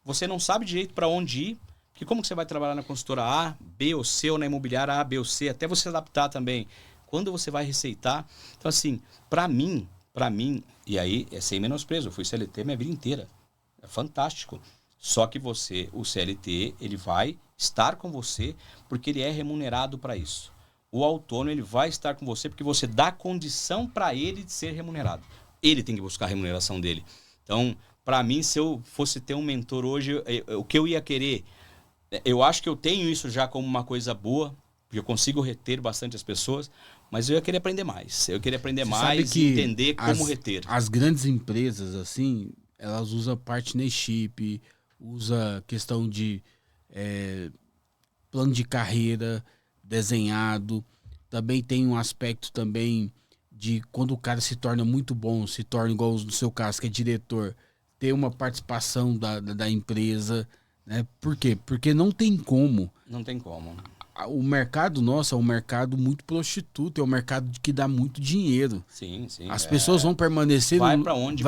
[SPEAKER 3] você não sabe direito para onde ir, porque como que você vai trabalhar na consultora A, B ou C, ou na imobiliária A, B ou C, até você adaptar também. Quando você vai receitar? Então, assim, para mim, e aí é sem menosprezo, eu fui CLT minha vida inteira. É fantástico. Só que o CLT, ele vai estar com você porque ele é remunerado para isso. O autônomo, ele vai estar com você porque você dá condição para ele de ser remunerado. Ele tem que buscar a remuneração dele. Então, para mim, se eu fosse ter um mentor hoje, o que eu ia querer, eu acho que eu tenho isso já como uma coisa boa, porque eu consigo reter bastante as pessoas, mas eu ia querer aprender mais. Eu queria aprender mais e entender como reter.
[SPEAKER 2] As grandes empresas, assim, elas usam partnership, usa questão de plano de carreira desenhado. Também tem um aspecto também de quando o cara se torna muito bom, se torna igual no seu caso, que é diretor, ter uma participação da empresa, né? Por quê? Porque não tem como.
[SPEAKER 3] Não tem como.
[SPEAKER 2] O mercado nosso é um mercado muito prostituto, é um mercado que dá muito dinheiro.
[SPEAKER 3] Sim.
[SPEAKER 2] As pessoas vão permanecer...
[SPEAKER 3] Vai para onde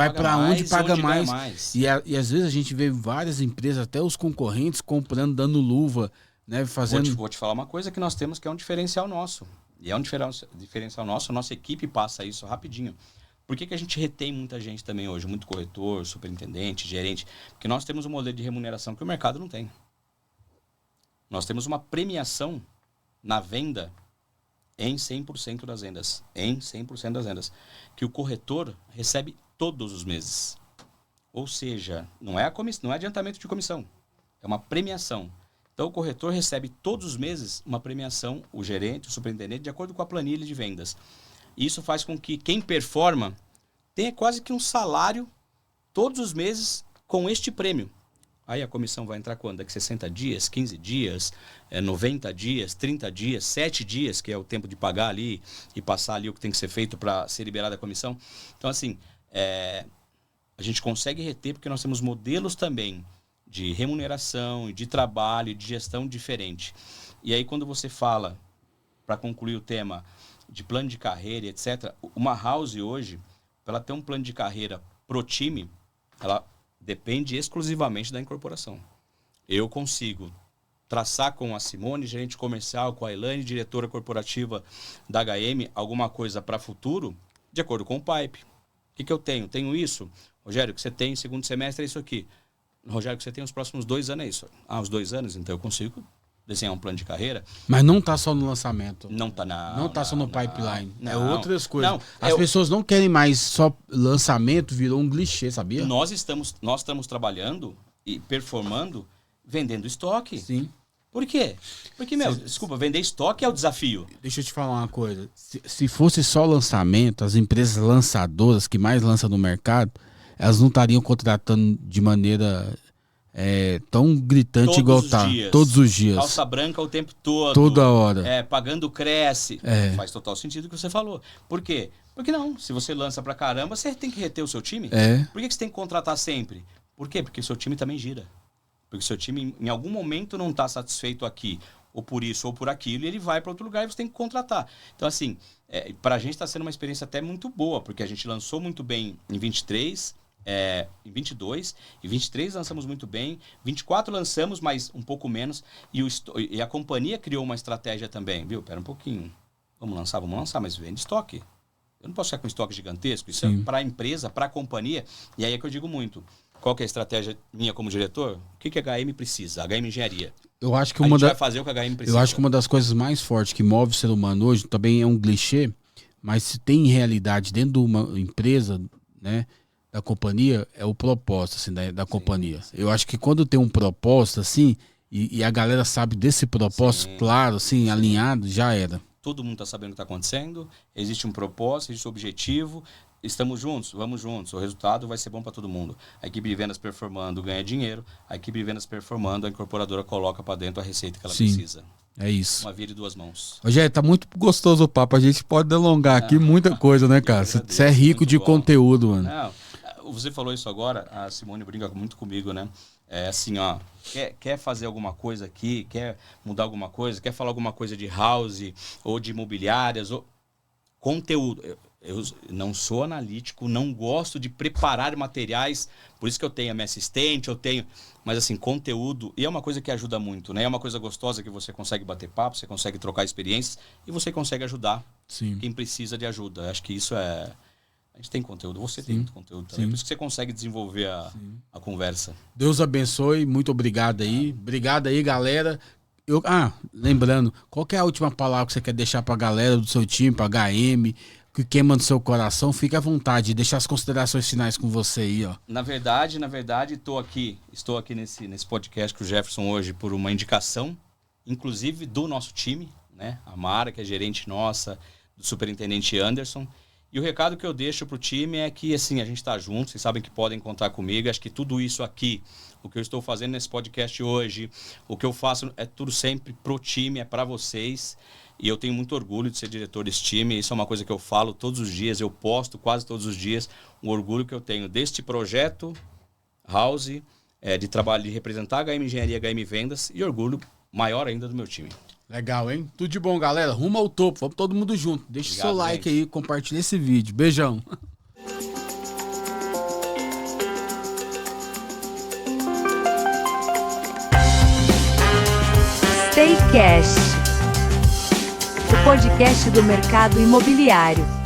[SPEAKER 3] paga mais.
[SPEAKER 2] E às vezes a gente vê várias empresas, até os concorrentes, comprando, dando luva, né? Fazendo...
[SPEAKER 3] Vou te falar uma coisa que nós temos que é um diferencial nosso. E é um diferencial nosso, a nossa equipe passa isso rapidinho. Por que a gente retém muita gente também hoje? Muito corretor, superintendente, gerente. Porque nós temos um modelo de remuneração que o mercado não tem. Nós temos uma premiação na venda em 100% das vendas. Em 100% das vendas. Que o corretor recebe todos os meses. Ou seja, não é adiantamento de comissão. É uma premiação. Então, o corretor recebe todos os meses uma premiação, o gerente, o superintendente, de acordo com a planilha de vendas. E isso faz com que quem performa tenha quase que um salário todos os meses com este prêmio. Aí a comissão vai entrar quando? Daqui 60 dias, 15 dias, 90 dias, 30 dias, 7 dias, que é o tempo de pagar ali e passar ali o que tem que ser feito para ser liberada a comissão. Então, assim, a gente consegue reter porque nós temos modelos também de remuneração, de trabalho, de gestão diferente. E aí, quando você fala, para concluir o tema, de plano de carreira, etc., uma house hoje, para ela ter um plano de carreira pro time, ela depende exclusivamente da incorporação. Eu consigo traçar com a Simone, gerente comercial, com a Elaine, diretora corporativa da HM, alguma coisa para futuro, de acordo com o pipe. O que eu tenho? Tenho isso. Rogério, o que você tem no segundo semestre é isso aqui. Rogério, o que você tem nos próximos 2 anos é isso. Os 2 anos, então eu consigo desenhar um plano de carreira.
[SPEAKER 2] Mas não está só no lançamento.
[SPEAKER 3] Não está
[SPEAKER 2] só no pipeline.
[SPEAKER 3] Não,
[SPEAKER 2] é outras coisas.
[SPEAKER 3] Não,
[SPEAKER 2] As pessoas não querem mais só lançamento, virou um clichê, sabia?
[SPEAKER 3] Nós estamos trabalhando e performando, vendendo estoque.
[SPEAKER 2] Sim.
[SPEAKER 3] Por quê? Porque, desculpa, vender estoque é o desafio.
[SPEAKER 2] Deixa eu te falar uma coisa. Se fosse só lançamento, as empresas lançadoras que mais lançam no mercado, elas não estariam contratando de maneira tão gritante igual tá. Todos os dias.
[SPEAKER 3] Calça branca o tempo todo.
[SPEAKER 2] Toda hora.
[SPEAKER 3] Pagando cresce. Faz total sentido o que você falou. Por quê? Porque não. Se você lança pra caramba, você tem que reter o seu time. Por que você tem que contratar sempre? Por quê? Porque o seu time também gira. Porque o seu time, em algum momento, não está satisfeito aqui. Ou por isso, ou por aquilo. E ele vai para outro lugar e você tem que contratar. Então, assim, pra gente está sendo uma experiência até muito boa. Porque a gente lançou muito bem em 23. em 22, e 23 lançamos muito bem, 24 lançamos, mas um pouco menos, e a companhia criou uma estratégia também, viu? Pera um pouquinho, vamos lançar, mas vende estoque. Eu não posso ficar com estoque gigantesco, isso é para a empresa, para a companhia, e aí é que eu digo muito. Qual que é a estratégia minha como diretor? O que a HM precisa? A HM Engenharia.
[SPEAKER 2] Eu acho que
[SPEAKER 3] a gente vai fazer o que a HM precisa.
[SPEAKER 2] Eu acho que uma das coisas mais fortes que move o ser humano hoje, também é um clichê, mas se tem realidade dentro de uma empresa, né, da companhia, é o propósito assim, da companhia. Sim. Eu acho que quando tem um propósito assim, e a galera sabe desse propósito, claro, assim, alinhado, já era.
[SPEAKER 3] Todo mundo está sabendo o que está acontecendo, existe um propósito, existe um objetivo, estamos juntos, vamos juntos, o resultado vai ser bom para todo mundo. A equipe de vendas performando ganha dinheiro, a equipe de vendas performando, a incorporadora coloca para dentro a receita que ela precisa.
[SPEAKER 2] É isso.
[SPEAKER 3] Uma via de duas mãos.
[SPEAKER 2] Rogério, tá muito gostoso o papo, a gente pode delongar aqui muita coisa, né, cara? Você é rico de conteúdo, mano.
[SPEAKER 3] Não, você falou isso agora, a Simone brinca muito comigo, né? É assim, ó, quer fazer alguma coisa aqui, quer mudar alguma coisa, quer falar alguma coisa de house ou de imobiliárias, ou conteúdo. Eu não sou analítico, não gosto de preparar materiais, por isso que eu tenho a minha assistente, mas assim, conteúdo, e é uma coisa que ajuda muito, né? É uma coisa gostosa que você consegue bater papo, você consegue trocar experiências e você consegue ajudar quem precisa de ajuda. Acho que isso é... A gente tem conteúdo, você tem muito conteúdo também, por isso que você consegue desenvolver a conversa.
[SPEAKER 2] Deus abençoe, muito obrigado aí. Obrigado aí, galera. Lembrando, qual que é a última palavra que você quer deixar pra galera do seu time, pra HM, que queima no seu coração? Fique à vontade, deixar as considerações finais com você aí, ó.
[SPEAKER 3] Na verdade, estou aqui nesse podcast com o Jefferson hoje por uma indicação, inclusive do nosso time, né? A Mara, que é gerente nossa, do superintendente Anderson. E o recado que eu deixo pro time é que, assim, a gente tá junto, vocês sabem que podem contar comigo. Acho que tudo isso aqui, o que eu estou fazendo nesse podcast hoje, o que eu faço é tudo sempre pro time, é para vocês. E eu tenho muito orgulho de ser diretor desse time. Isso é uma coisa que eu falo todos os dias, eu posto quase todos os dias. O orgulho que eu tenho deste projeto, House, de trabalho, de representar a HM Engenharia, HM Vendas, e orgulho maior ainda do meu time.
[SPEAKER 2] Legal, hein? Tudo de bom, galera. Rumo ao topo. Vamos todo mundo junto. Deixa o seu like aí, compartilha esse vídeo. Beijão.
[SPEAKER 1] Staycast, o podcast do mercado imobiliário.